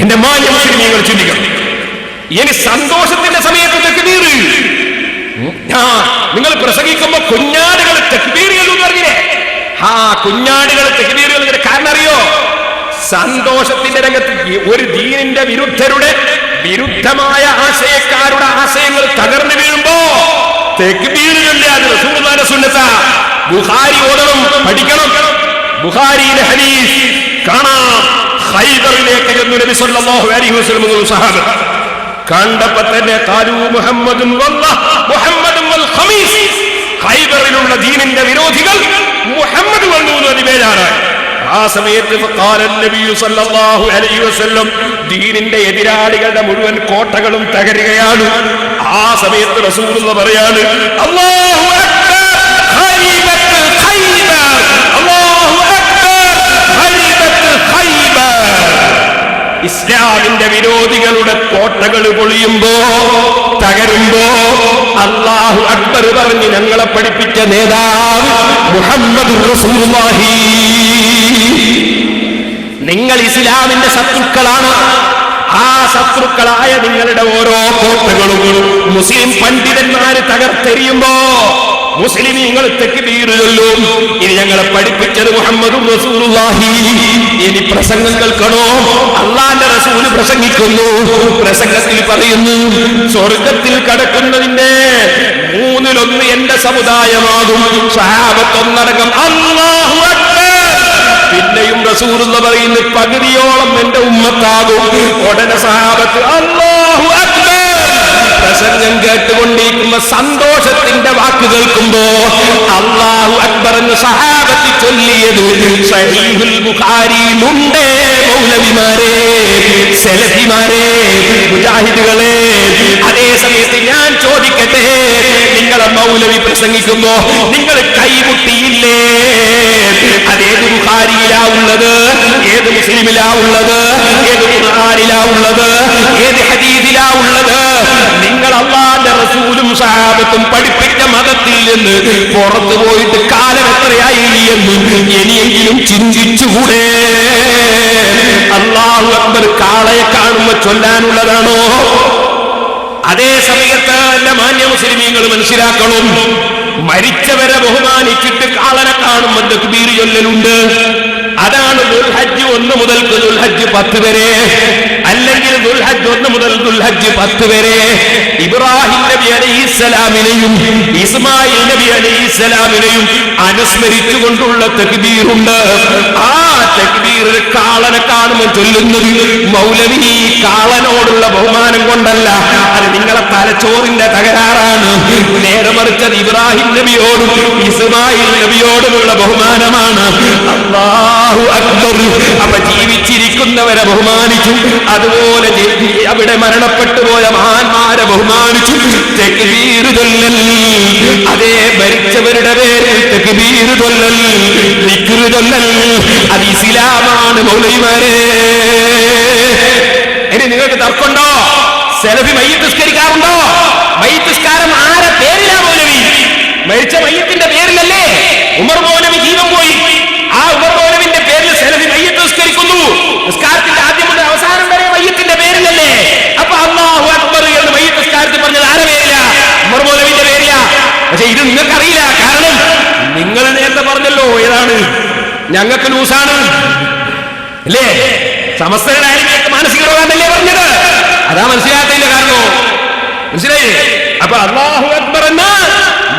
എന്റെ മാന്യ മുസ്ലിമീങ്ങൾ ചിന്തിക്കണം. ഇനി സന്തോഷത്തിന്റെ സമയത്ത് തക്ബീർ. നിങ്ങൾ പ്രസംഗിക്കുമ്പോ കുഞ്ഞാടുകൾ തക്ബീർ എന്ന് പറഞ്ഞില്ലേ? ആ കുഞ്ഞാടുകൾ തക്ബീർ എന്നതിന്റെ കാരണം അറിയോ? സന്തോഷത്തിന്റെ രംഗത്ത് ഒരു ദീനിന്റെ വിരുദ്ധമായ ആശയക്കാരുടെ ആശയങ്ങൾ തകർന്നു വീഴുമ്പോ തക്ബീർ ചൊല്ലിയാൽ റസൂലുള്ളാഹിന്റെ സുന്നത്താ. ബുഖാരി ഓതണം, പഠിക്കണം. ബുഖാരിയിലെ ഹദീസ് കാണാം. ഖൈബറിലേക്ക് ചെന്നു നബി സല്ലല്ലാഹു അലൈഹി വസല്ലം സഹാബത്ത് കണ്ടപ്പോ തന്നെ ഖാലു മുഹമ്മദുൻ വല്ലാഹ് മുഹമ്മദുൻ വൽ ഖമീസ്. ഖൈബറിലുള്ള ദീനിന്റെ വിരോധികൾ മുഹമ്മദ് വന്നു എന്ന് പേരാണ്. ആ സമയത്ത് നബി സല്ലല്ലാഹു അലൈഹി വസല്ലം ദീനിന്റെ എതിരാളികളുടെ മുഴുവൻ കോട്ടകളും തകരുകയാണ്. ആ സമയത്ത് റസൂലുള്ളാഹി പറയാണ്, അല്ലാഹു അക്ബർ ഖൈബത്തുൽ ഖൈബർ, അല്ലാഹു അക്ബർ ഖൈബത്തുൽ ഖൈബർ. ഇസ്ലാമിന്റെ വിരോധികളുടെ കോട്ടകൾ പൊളിയുമ്പോ, തകരുമ്പോ അല്ലാഹു അക്ബർ പറഞ്ഞ് ഞങ്ങളെ പഠിപ്പിച്ച നേതാവ് മുഹമ്മദ് റസൂലുള്ളാഹി. നിങ്ങൾ ഇസ്ലാമിന്റെ ശത്രുക്കളാണ്. ആ ശത്രുക്കളായ നിങ്ങളുടെ ഓരോ കോട്ടകളും മുസ്ലിം പണ്ഡിതന്മാര് തകർത്തെറിയുമ്പോ മുസ്ലിമീങ്ങൾ തക്ബീർ ചൊല്ലും. ഇനി ഞങ്ങളെ പഠിപ്പിച്ചത് മുഹമ്മദുർ റസൂലുള്ളാഹി. ഇനി പ്രസംഗം കേൾക്കണോ? അല്ലാഹുവിന്റെ റസൂൽ പ്രസംഗിക്കുന്നു. പ്രസംഗത്തിൽ പറയുന്നു, സ്വർഗത്തിൽ കടക്കുന്നതിന്റെ 1/3 എന്റെ സമുദായമാകും. സ്വഹാബത്ത് ഒന്നടങ്കം അല്ലാഹു അക്ബർ പിന്നെയും റസൂലുള്ള പറയുന്നു പകുതിയോളം എന്റെ ഉമ്മത്താകും. ഉടനെ സഹാബത്ത് അല്ലാഹു അക്ബർ പ്രസംഗം കേട്ടുകൊണ്ടിരിക്കുമ്പോ സന്തോഷത്തിന്റെ വാക്ക് കേൾക്കുമ്പോ അല്ലാഹു അക്ബർ എന്ന് സഹാബത്ത് ചൊല്ലിയത് സഹീഹുൽ ബുഖാരിയിലുണ്ട്. മൗലവിമാരെ, സലഫിമാരെ, മുജാഹിദുകളെ, അതേ സമയത്ത് ഞാൻ ചോദിക്കട്ടെ, നിങ്ങളെ മൗലവി പ്രസംഗിക്കുമ്പോ നിങ്ങൾ കൈമുട്ടിയില്ലേ? അതേത് ബുഖാരിയിലാ ഉള്ളത്? ഏത് മുസ്ലിമിലാ ഉള്ളത്? ഏത് ഖുർആനിലാ ഉള്ളത്? ഏത് ഹദീസിലാ ഉള്ളത്? നിങ്ങൾ അല്ലാഹുവിന്റെ റസൂലും സഹാബത്തും പഠിപ്പിച്ച മതത്തിൽ നിന്ന് പുറത്തു പോയിട്ട് കാലം എത്രയായി എന്ന് ഇനിയെങ്കിലും ചിന്തിച്ചുകൂടെ? അല്ലാഹു അക്ബർ കാളയെ കാണുമ്പോ ചൊല്ലാനുള്ളതാണോ? അതേ സമയത്ത് എന്റെ മാന്യ മുസ്ലിമീങ്ങൾ മനസ്സിലാക്കണം, മരിച്ചവരെ ബഹുമാനിച്ചിട്ട് കാളനെ കാണുമ്പോൾ തക്ബീർ ചൊല്ലലുണ്ട്. അതാണ് ദുൽഹജ്ജ് 1 മുതൽ ദുൽഹജ്ജ് 10 വരെ, അല്ലെങ്കിൽ ദുൽഹജ്ജ് 1 മുതൽ ദുൽഹജ്ജ് 10 വരെ ഇബ്രാഹിം നബി അലൈഹിസ്സലാമിനെയും ഇസ്മായിൽ നബി അലൈഹിസ്സലാമിനെയും അനുസ്മരിച്ചുകൊണ്ടുള്ള തക്ബീറുണ്ട്. ആ തക്ബീർ കാളനെ കാണുമ്പോൾ ചൊല്ലുന്നത് മൗലവി കാളനോടുള്ള ബഹുമാനം കൊണ്ടല്ല, അത് നിങ്ങളെ തലച്ചോറിന്റെ തകരാറാണ്. നേരെ മറിച്ചത് ഇബ്രാഹിം നബിയോടും ഇസ്മായിൽ നബിയോടുമുള്ള ബഹുമാനമാണ്. അല്ലാഹു അക്ബർ. അപ്പൊ ജീവിച്ചിരിക്കുന്നവരെ ബഹുമാനിച്ചു, അതുപോലെ അവിടെ മരണപ്പെട്ടു പോയ മഹാന്മാരെ ബഹുമാനിച്ചു തക്ബീർ ചൊല്ലൽ. അതേ മരിച്ചവരുടെ പേരിൽ തക്ബീർ ചൊല്ലൽ, ദിക്ർ ചൊല്ലൽ, അത് ഇസ്ലാമാണ് മൗലവിമാരെ. ഇനി നിങ്ങൾക്ക് തർക്കമുണ്ടോ? സലഫി മയ്യിത്ത് നിസ്കരിക്കാറുണ്ടോ? മയ്യിത്ത് നിസ്കാരം ആരെ പേരിലാ മൗലവി? മരിച്ച മയ്യത്തിന്റെ പേരിലല്ലേ? ഉമർ മൗലവി ജീവൻ പോയി, ആ ഉമർ മൗലവിന്റെ പേരിൽ സലഫി മയ്യിത്ത് നിസ്കരിക്കുന്നു. നിസ്കാരത്തിന്റെ ആദ്യം മുതൽ അവസാനം വരെ മയ്യത്തിന്റെ പേരിലല്ലേ? അപ്പൊ അല്ലാഹു അക്ബർ എന്ന് മയ്യിത്ത് നിസ്കാരത്തിൽ പറഞ്ഞത് ആരെ പേരില? ഉമർ മൗലവിന്റെ പേരില. പക്ഷെ ഇത് നിങ്ങൾക്കറിയില്ല. കാരണം നിങ്ങൾ നേരത്തെ പറഞ്ഞല്ലോ ഏതാണ് ഞങ്ങൾക്ക് ലൂസാണ് അല്ലേ? സമസ്തകളായാലും മാനസിക രോഗാന്നല്ലേ പറഞ്ഞത്? അതാ മനസ്സിലാത്തതിന്റെ കാരണോ? മനസ്സിലായി? അപ്പൊ അല്ലാഹു അക്ബർ എന്ന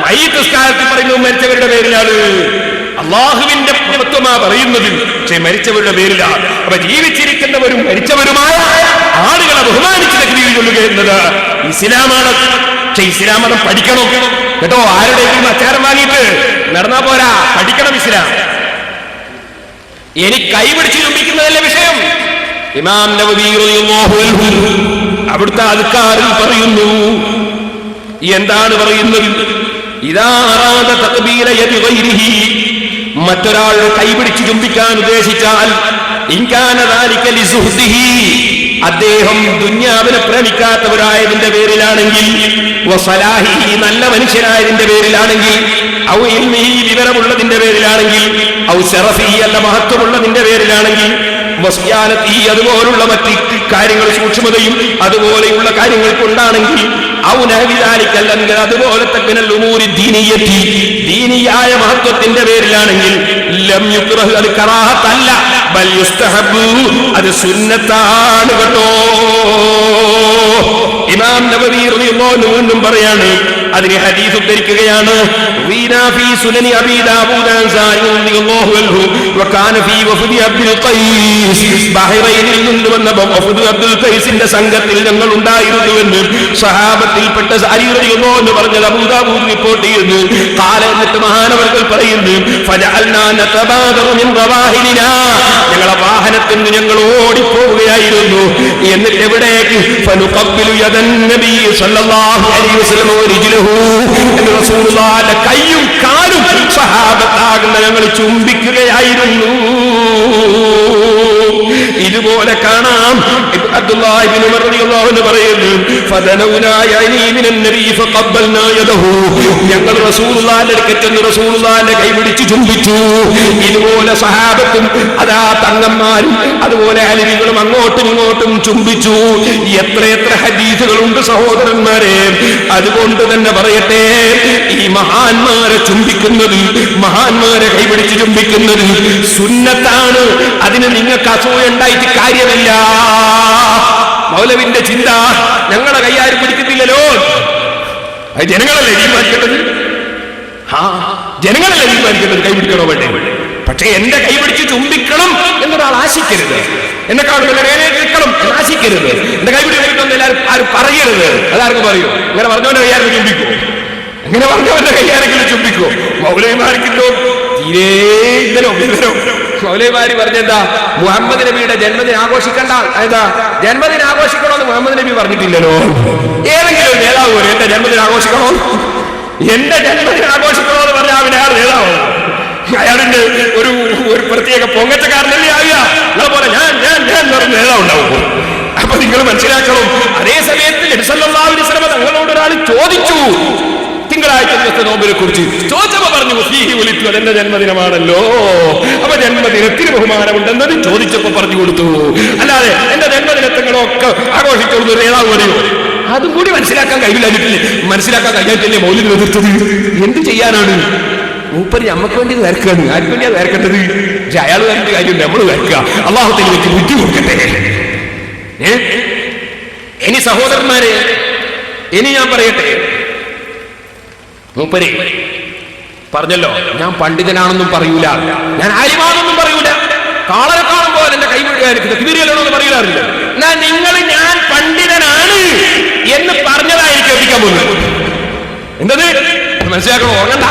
മയ്യിത്ത് നിസ്കാരത്തിൽ പറയുന്നു മരിച്ചവരുടെ പേരിലാണ്. അള്ളാഹുവിന്റെ മഹത്വമാ പറയുന്നത്, പക്ഷെ മരിച്ചവരുടെ പേരിലാണ്. അപ്പൊ ജീവിച്ചിരിക്കുന്നവരും മരിച്ചവരുമായ ആളുകളെ ബഹുമാനിച്ച് തക്ബീർ ചൊല്ലുക എന്നത് ഇസ്ലാമാണ്. പക്ഷെ ഇസ്ലാം മതം പഠിക്കണം കേട്ടോ. ആരുടെയും അച്ചാരം വാങ്ങിയിട്ട് നടന്നാ പോരാ, പഠിക്കണം ഇസ്ലാം. എനിക്ക് കൈപിടിച്ച് ചുംബിക്കുന്നതല്ലേ വിഷയം. ഇമാം നവവി റളിയല്ലാഹു അൻഹു അവിടുത്തെ അദ്കാറിൽ പറയുന്നു, എന്താണ് പറയുന്നത്? ഇദാ അറാദ തഖ്ബീല യദി ഗൈരിഹി, മറ്റൊരാൾ കൈപിടിച്ച് ചുംബിക്കാൻ ഉദ്ദേശിച്ചാൽ, ഇൻകാന ദാലിക ലിസുഹ്ദിഹി, അദ്ദേഹം ദുനിയാവിനെ പ്രേമിക്കാത്തവരായതിന്റെ പേരിലാണെങ്കിൽ, വസലാഹിഹി, നല്ല മനുഷ്യനായതിന്റെ പേരിലാണെങ്കിൽ, ഔ ഇൽമിഹി, വിവരമുള്ളതിന്റെ പേരിലാണെങ്കിൽ, ഔ ശറഫിഹി, അല്ല മഹത്വമുള്ളതിന്റെ പേരിലാണെങ്കിൽ, വസ്യാനത്തി, അതുപോലുള്ള മറ്റ് കാര്യങ്ങൾ സൂക്ഷ്മതയും അതുപോലെയുള്ള കാര്യങ്ങൾ കൊണ്ടാണെങ്കിൽ, ഔ നഹ്വിദാലിക്കല്ലെങ്കിൽ അതുപോലത്തെ മിനൽ ഉമൂരി ദീനിയ്യത്തി, ദീനിയായ മഹത്വത്തിന്റെ പേരിലാണെങ്കിൽ, ലം യുക്റഹ്, അത് കറാഹത്തല്ല, ബൽ യുസ്തഹബ്, അത് സുന്നത്താണ് കേട്ടോ. ഇമാം നവവി റളിയല്ലാഹു അൻഹു വീണ്ടും പറയാണ്, അതിന് ഹദീസ് ഉദ്ധരിക്കുകയാണ്. വീനാ ഫീ സുനനി അബീ ദാവൂദ് അൻസാരി റളിയല്ലാഹു അൻഹു വകാന ഫീ വഫദി അബ്ദുൽ ഖൈസ്, ബഹ്റൈനിൽ നിന്ന് വന്ന വഫദ് അബ്ദുൽ ഖൈസിന്റെ സംഘത്തിൽ ഞങ്ങൾ ഉണ്ടായിരുന്നുവെന്ന് സഹാബത്തിൽപ്പെട്ട സാരി റളിയല്ലാഹു അൻഹു പറഞ്ഞത് അബൂ ദാവൂദ് റിപ്പോർട്ട് ചെയ്യുന്നു. ഖാല, എന്നിട്ട് മഹാനവർകൾ പറയുന്നു, ഫജഅൽനാ നതബാദറു മിൻ റവാഹിലിനാ, ഞങ്ങളുടെ വാഹനത്തിൽ നിന്ന് ഞങ്ങൾ ഓടിപ്പോവുകയായിരുന്നു. എന്നിട്ട് എവിടേക്ക്? ഫനുഖബ്ബിലു യദൻ നബി സല്ലല്ലാഹു അലൈഹി വസല്ലം വരിജ്ലഹു, റസൂലുള്ളാഹിന്റെ കൈയും കാലും സഹാബത്താകുന്ന ഞങ്ങൾ ചുംബിക്കുകയായിരുന്നു. ഇതുപോലെ കാണാം. അബ്ദുല്ലാഹി ഇബ്നു ഉമർ റളിയല്ലാഹു അൻഹു പറയുന്നു, ഫദനൗനാ യഅനി മിനൻ നബി ഫഖബ്ബൽനാ യദഹു, ഞങ്ങൾ റസൂലുള്ളാഹിന്റെ അടുക്കൽ റസൂലുള്ളാഹിന്റെ കൈ പിടിച്ച് ചുംബിച്ചു. ഇതുപോലെ സഹാബത്തും അതാ തങ്ങന്മാരും അതുപോലെ അലിമികളും അങ്ങോട്ടും ഇങ്ങോട്ടും ചുംബിച്ചു. എത്രയെത്ര ഹദീസുകളുണ്ട് സഹോദരന്മാരെ. അതുകൊണ്ട് തന്നെ പറയട്ടെ, ഈ മഹാന്മാരെ ചുംബിക്കുന്നത്, മഹാന്മാരെ കൈപിടിച്ച് ചുംബിക്കുന്നത് സുന്നത്താണ്. അതിന് നിങ്ങൾക്ക് അസൂയ ഉണ്ടായിട്ട് കാര്യമില്ല. മൗലവിന്റെ ചിന്ത, ഞങ്ങളെ കൈയാരും പിടിക്കുന്നില്ലല്ലോ, ജനങ്ങളല്ലേ തീരുമാനിക്കേണ്ടത്. ജനങ്ങളല്ലേ തീരുമാനിക്കേണ്ടത് കൈപിടിക്കണോ വേണ്ടേ? പക്ഷെ എന്റെ കൈ പിടിച്ച് ചുംബിക്കണം എന്നൊരാൾ ആശിക്കരുത്. എന്നെക്കാളും നിൽക്കണം എന്ന് ആശിക്കരുത്. എന്റെ കൈ പിടിച്ചിട്ടൊന്നും എല്ലാവരും ആരും പറയരുത്. അതാർക്കും പറയൂ. ഇങ്ങനെ പറഞ്ഞവന്റെ കൈയാരെങ്കിലും ചുംബിക്കോ? ഇങ്ങനെ പറഞ്ഞവന്റെ കൈയാരെങ്കിലും ചുംബിക്കോ? മൗലവിമാർക്കില്ലോ തീരെ ഇന്നലോ മൗലവിമാര് പറഞ്ഞെന്താ, മുഹമ്മദ് നബിയുടെ ജന്മദിനം ആഘോഷിക്കണ്ട, എന്താ ജന്മദിനം ആഘോഷിക്കണമെന്ന് മുഹമ്മദ് നബി പറഞ്ഞിട്ടില്ലല്ലോ. ഏതെങ്കിലും ഒരു നേതാവ് പോലും എന്റെ ജന്മദിനം ആഘോഷിക്കണോ, എന്റെ ജന്മദിനം ആഘോഷിക്കണോ എന്ന് പറഞ്ഞാൽ അവൻ അയാൾ നേതാവ്, അയാളിന്റെ ഒരു പ്രത്യേക പൊങ്ങച്ചക്കാരനല്ലേ ആവുക. നിങ്ങളെ പോലെ ഞാൻ പറഞ്ഞ നേതാവ് ഉണ്ടാവും. അപ്പൊ നിങ്ങൾ മനസ്സിലാക്കണം. അതേ സമയത്ത് നബി സല്ലല്ലാഹു അലൈഹി വസല്ലം തങ്ങളോട് ഒരാൾ ചോദിച്ചു തിങ്കളാഴ്ച ദിവസത്തെ നോമ്പിനെ കുറിച്ച്. ചോദിച്ചപ്പോ പറഞ്ഞു ഫീഹി ഉലിത്തു, അതെന്റെ ജന്മദിനമാണല്ലോ. അപ്പൊ ജന്മദിനത്തിന് ബഹുമാനമുണ്ടെന്നത് ചോദിച്ചപ്പോ പറഞ്ഞു കൊടുത്തു. അല്ലാതെ എന്റെ ജന്മദിനങ്ങളൊക്കെ ആഘോഷിച്ചോളുന്ന ഒരു നേതാവ് പറയോ? അതും കൂടി മനസ്സിലാക്കാൻ കഴിഞ്ഞിട്ടില്ലേ മൗലിദ് എതിർത്തത്? എന്ത് ചെയ്യാനാണ്? മൂപ്പര് നമ്മക്ക് വേണ്ടി വരക്കാണ്. ആർക്ക് വേണ്ടിയാ വരക്കേണ്ടത്? പക്ഷെ അയാൾ വരേണ്ട കാര്യമുണ്ട്, നമ്മൾ വരക്കുക. അള്ളാഹുത്തിന് വെച്ച് ബുദ്ധി കൊടുക്കട്ടെ. ഇനി സഹോദരന്മാരെ, ഇനി ഞാൻ പറയട്ടെ, മൂപ്പര് പറഞ്ഞല്ലോ ഞാൻ പണ്ഡിതനാണെന്നും പറയൂല, ഞാൻ ആലിമാണെന്നും പറയൂല, കാളനെ കാണുമ്പോൾ എന്റെ കൈ തിരിയലെന്ന് പറയൂലാറില്ല. എന്നാ നിങ്ങൾ ഞാൻ പണ്ഡിതനാണ് എന്ന് പറഞ്ഞതായിരിക്കും എത്തിക്കാൻ പോകുന്നത്. എന്തത് മനസ്സിലാക്കണം, ഓർക്കണ്ട.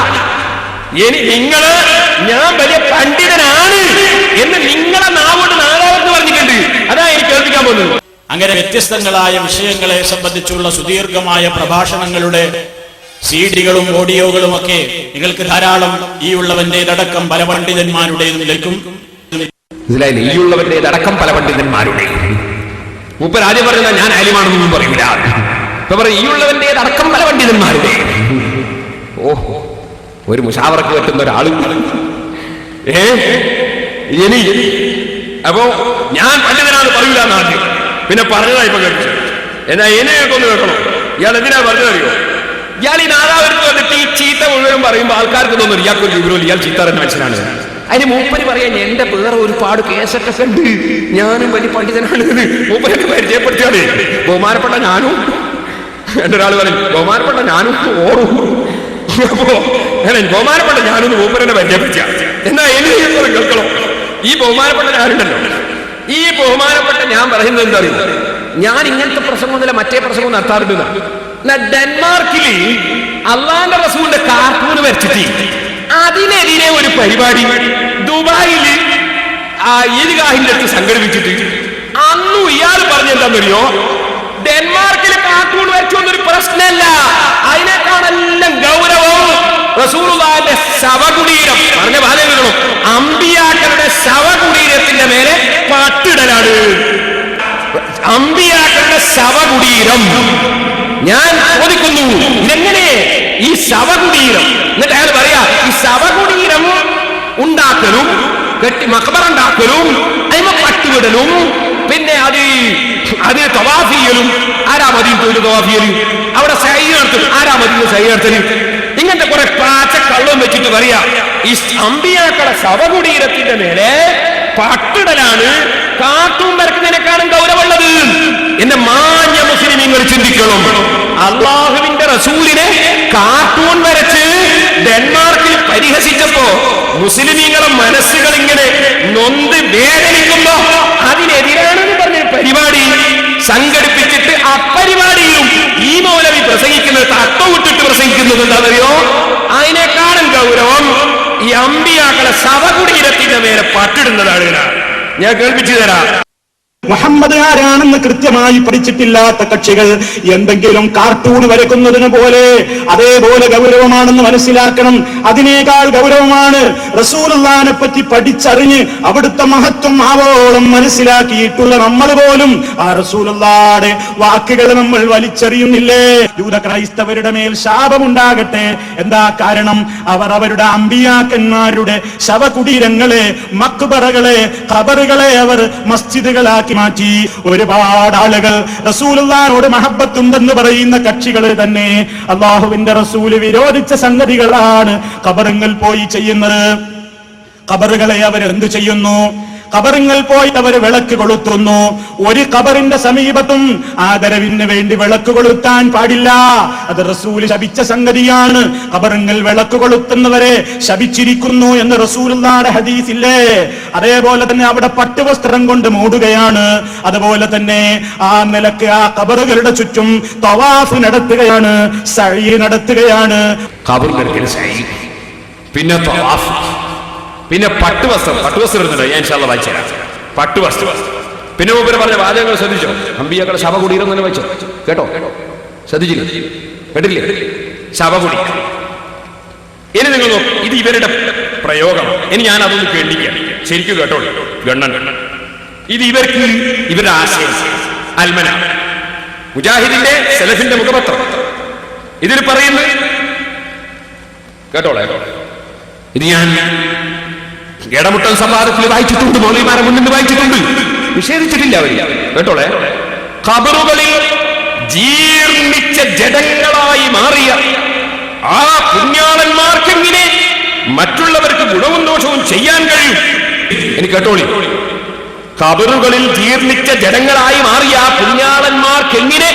ഇനി നിങ്ങള് ഞാൻ വലിയ പണ്ഡിതനാണ് എന്ന് നിങ്ങളെ നാവോട് നാളാവെന്ന് പറഞ്ഞിട്ടുണ്ട്. അതാ എനിക്ക് കേൾപ്പിക്കാൻ പോകുന്നത്. അങ്ങനെ വ്യത്യസ്തങ്ങളായ വിഷയങ്ങളെ സംബന്ധിച്ചുള്ള സുദീർഘമായ പ്രഭാഷണങ്ങളുടെ സീഡികളും ഓഡിയോകളും ഒക്കെ നിങ്ങൾക്ക് ധാരാളം ഈ ഉള്ളവന്റേതടക്കം പല പണ്ഡിതന്മാരുടേതും ലഭിക്കും. ഈ ഉള്ളവന്റേതടക്കം പല പണ്ഡിതന്മാരുടെയും. മൂപ്പർ ആദ്യം പറയുന്നത് ഞാൻ ആലിമാണെന്നൊന്നും പറയൂല. ഇപ്പൊ പറയും ഈ ഉള്ളവന്റേതടക്കം പല പണ്ഡിതന്മാരുടെ. ഓഹോ, ഒരു മുശാവറക്ക് കെട്ടുന്ന ഒരാള് ഇനി അപ്പോ ഞാൻ പണ്ഡിതനാണ് പറയൂല എന്നാദ്യം, പിന്നെ പറഞ്ഞതാ ഇപ്പൊ കേട്ടു. എന്നാ എന്നെയൊക്കെ ഒന്ന് കേൾക്കണം. ഇയാൾ എന്തിനാ പറഞ്ഞതറിയോ? ഇയാൾ ഈ നാദാവരുത്ത് വന്നിട്ട് ഈ ചീത്ത മുഴുവൻ പറയുമ്പോൾ ആൾക്കാർക്ക് തോന്നുന്നു ഇയാൾക്കൊരു വിവരമില്ല, ഇയാൾ ചീത്ത തന്നെ മനുഷ്യനാണ്. അതിന് മൂപ്പര് പറയാൻ എന്റെ വേറെ ഒരുപാട് കേസൊക്കെ ഉണ്ട്, ഞാനും വലിയ പണ്ഡിതനാണ്. മൂപ്പരൊക്കെ പരിചയപ്പെടുത്തിയാണ്. ബഹുമാനപ്പെട്ട ഞാനും എന്റെ ഒരാൾ പറയും ബഹുമാനപ്പെട്ട ഞാനും ഓറും. അപ്പോ ബഹുമാനപ്പെട്ട ഞാനൊന്ന് മൂപ്പരനെ പരിചയപ്പെടുത്തിയ. എന്നാ എനിക്ക് കേൾക്കണം. ഈ ബഹുമാനപ്പെട്ട ഞാനുണ്ടല്ലോ, ഈ ബഹുമാനപ്പെട്ട ഞാൻ പറയുന്നത് എന്താ അറിയുന്നത്? ഞാൻ ഇങ്ങനത്തെ പ്രസംഗമൊന്നുമില്ല, മറ്റേ പ്രസംഗം നടത്താറുണ്ട്. ഡെൻമാർക്കിൽ അള്ളാന്റെ റസൂലിന്റെ കാർട്ടൂൺ വരച്ചിട്ട് അതിനെതിരെ ഒരു പരിപാടി ദുബായിൽ ഈദ്ഗാഹിന്റെ അടുത്ത് സംഘടിപ്പിച്ചിട്ട് അന്നും ഇയാൾ പറഞ്ഞെന്താന്നറിയോ? ഡെൻമാർക്കിൽ കാർട്ടൂൺ വരച്ചൊന്നൊരു പ്രശ്നമല്ല, അതിനേക്കാളെല്ലാം ഗൗരവം റസൂലുള്ളാഹിന്റെ ശവകുടീരം പറഞ്ഞ ബാധകളും അമ്പിയാക്കളുടെ ശവകുടീരത്തിന്റെ മേലെ പട്ടിടലാണ്. അമ്പിയാക്കളുടെ ശവകുടീരം ഞാൻ ചോദിക്കുന്നു, ഇതെങ്ങനെ ഈ ശവകുടീരം? എന്നിട്ട് അയാൾ പറയാ ഈ ശവകുടീരം ഉണ്ടാക്കലും മഖബറുണ്ടാക്കലും അതിമ പട്ടുവിടലും പിന്നെ അത് തവാഫിയലും ആരാ മദീന തൊഴിൽ തവാഫിയല് അവിടെ സൈ നടത്തലും ആരാ മദീന സൈ നടത്തല് ഇങ്ങനത്തെ കുറെ പാച്ച കള്ളം വെച്ചിട്ട് പറയാ ഈ അമ്പിയാക്കളുടെ ശവകുടീരത്തിന്റെ മേലെ പട്ടിടലാണ് കാർട്ടൂൺ വരക്കുന്നതിനേക്കാളും ഗൗരവമുള്ളത്. എന്റെ മാന്യ മുസ്ലിമീങ്ങൾ ചിന്തിക്കണം. അള്ളാഹുവിന്റെ റസൂലിനെ കാർട്ടൂൺ വരച്ച് ഡെൻമാർക്കിൽ പരിഹസിച്ചപ്പോ മുസ്ലിമീങ്ങളെ മനസ്സുകൾ ഇങ്ങനെ നൊന്ത് വേദനിക്കുമ്പോ അതിനെതിരാണെന്ന് പറഞ്ഞ പരിപാടി സംഘടിപ്പിച്ചിട്ട് അപ്പരിപാടിയിലും ഈ മൗലവി പ്രസംഗിക്കുന്നത് തട്ടവിട്ടിട്ട് പ്രസംഗിക്കുന്നത് എന്താണെന്നറിയോ? അതിനേക്കാളും ഗൗരവം ഈ അമ്പിയാക്കളെ ശവകുടീരത്തിന്റെ മേലെ പട്ടിടുന്നതാണ്. ഞാൻ കേൾപ്പിച്ചു തരാം. മുഹമ്മദ് ആരാണെന്ന് കൃത്യമായി പഠിച്ചിട്ടില്ലാത്ത കക്ഷികൾ എന്തെങ്കിലും കാർട്ടൂൺ വരക്കുന്നതിന് പോലെ അതേപോലെ ഗൗരവമാണെന്ന് മനസ്സിലാക്കണം. അതിനേക്കാൾ ഗൗരവമാണ് റസൂലുള്ളാഹിനെ പറ്റി പഠിച്ചറിഞ്ഞ് അവിടുത്തെ മഹത്വം ആവോളം മനസ്സിലാക്കിയിട്ടുള്ള നമ്മൾ പോലും ആ റസൂലുള്ളാഹിയുടെ വാക്കുകൾ നമ്മൾ വലിച്ചെറിയുന്നില്ലേ? യൂത ക്രൈസ്തവരുടെ മേൽ ശാപമുണ്ടാകട്ടെ. എന്താ കാരണം? അവർ അവരുടെ അമ്പിയാക്കന്മാരുടെ ശവകുടീരങ്ങളെ, മക്ബറകളെ, ഖബറുകളെ അവർ മസ്ജിദുകളാക്കി മാറ്റി. ഒരുപാട് ആളുകൾ റസൂലുള്ളാഹിനോട് മഹബ്ബത്തുണ്ടെന്ന് പറയുന്ന കക്ഷികൾ തന്നെ അല്ലാഹുവിന്റെ റസൂല് വിരോധിച്ച സംഗതികളാണ് ഖബറുകൾ പോയി ചെയ്യുന്നത്. ഖബറുകളെ അവർ എന്ത് ചെയ്യുന്നു? ഖബറുകൾ പോയി അവർ വിളക്ക് കൊളുത്തുന്നു. ഒരു ഖബറിന്റെ സമീപത്തും ആദരവിന് വേണ്ടി വിളക്ക് കൊളുത്താൻ പാടില്ല. അത് റസൂൽ ശപിച്ച സംഗതിയാണ്. ഖബറുകൾ വിളക്ക് കൊളുത്തുന്നവരെ ശപിച്ചിരിക്കുന്നു എന്ന് റസൂലുള്ളാഹിയുടെ ഹദീസില്ലേ. അതേപോലെ തന്നെ അവിടെ പട്ടുവസ്ത്രം കൊണ്ട് മൂടുകയാണ്. അതുപോലെ തന്നെ ആ നിലക്ക് ആ ഖബറുകളുടെ ചുറ്റും തവാഫ് നടത്തുകയാണ്, സഅയ് നടത്തുകയാണ്. ഖബറിന്റെ സഅയ്, പിന്നെ തവാഫ്, പിന്നെ പട്ടുവസ്ത്രം എടുത്തിട്ട് ഞാൻ ഇൻഷാ അല്ലാഹ് വായിച്ചുതരാം. പട്ടുവസ്ത്രം, പിന്നെ മൂപ്പര് പറഞ്ഞ വാചകങ്ങൾ ശ്രദ്ധിച്ചോ? അമ്പിയാക്കളുടെ ശവകുടീരം തന്നെ വായിച്ചോ? കേട്ടോ? ശ്രദ്ധിച്ചില്ല? കേട്ടില്ലേ? ശവകുടി. ഇനി നിങ്ങൾ നോക്കും, ഇത് ഇവരുടെ പ്രയോഗമാണ്. ഇനി ഞാൻ അതൊന്ന് കേൾപ്പിക്കാം, ശരിക്കും കേട്ടോളൂ. ഗണ്ണൻ ഇത് ഇവരുടെ ആശയം. അൽമന മുജാഹിദിന്റെ സലഫിന്റെ മുഖപത്രം ഇതിൽ പറയുന്നു, കേട്ടോളെ. ഇത് ഞാൻ ഇടമുട്ടൻ സംവാദത്തിൽ വായിച്ചിട്ടുണ്ട്, മൗലവിമാരെ മുന്നിൽ വായിച്ചിട്ടുണ്ട്, നിഷേധിച്ചിട്ടില്ല അവർ. കേട്ടോളെ, ഖബറുകളിൽ ജീർണിച്ച ജഡങ്ങളായി മാറിയ ആ പുണ്യാളന്മാർക്കെങ്ങനെ മറ്റുള്ളവർക്ക് ഗുണവും ദോഷവും ചെയ്യാൻ കഴിയും? എനിക്ക് കേട്ടോളി, ഖബറുകളിൽ ജീർണിച്ച ജഡങ്ങളായി മാറിയ ആ പുണ്യാളന്മാർക്ക് എങ്ങനെ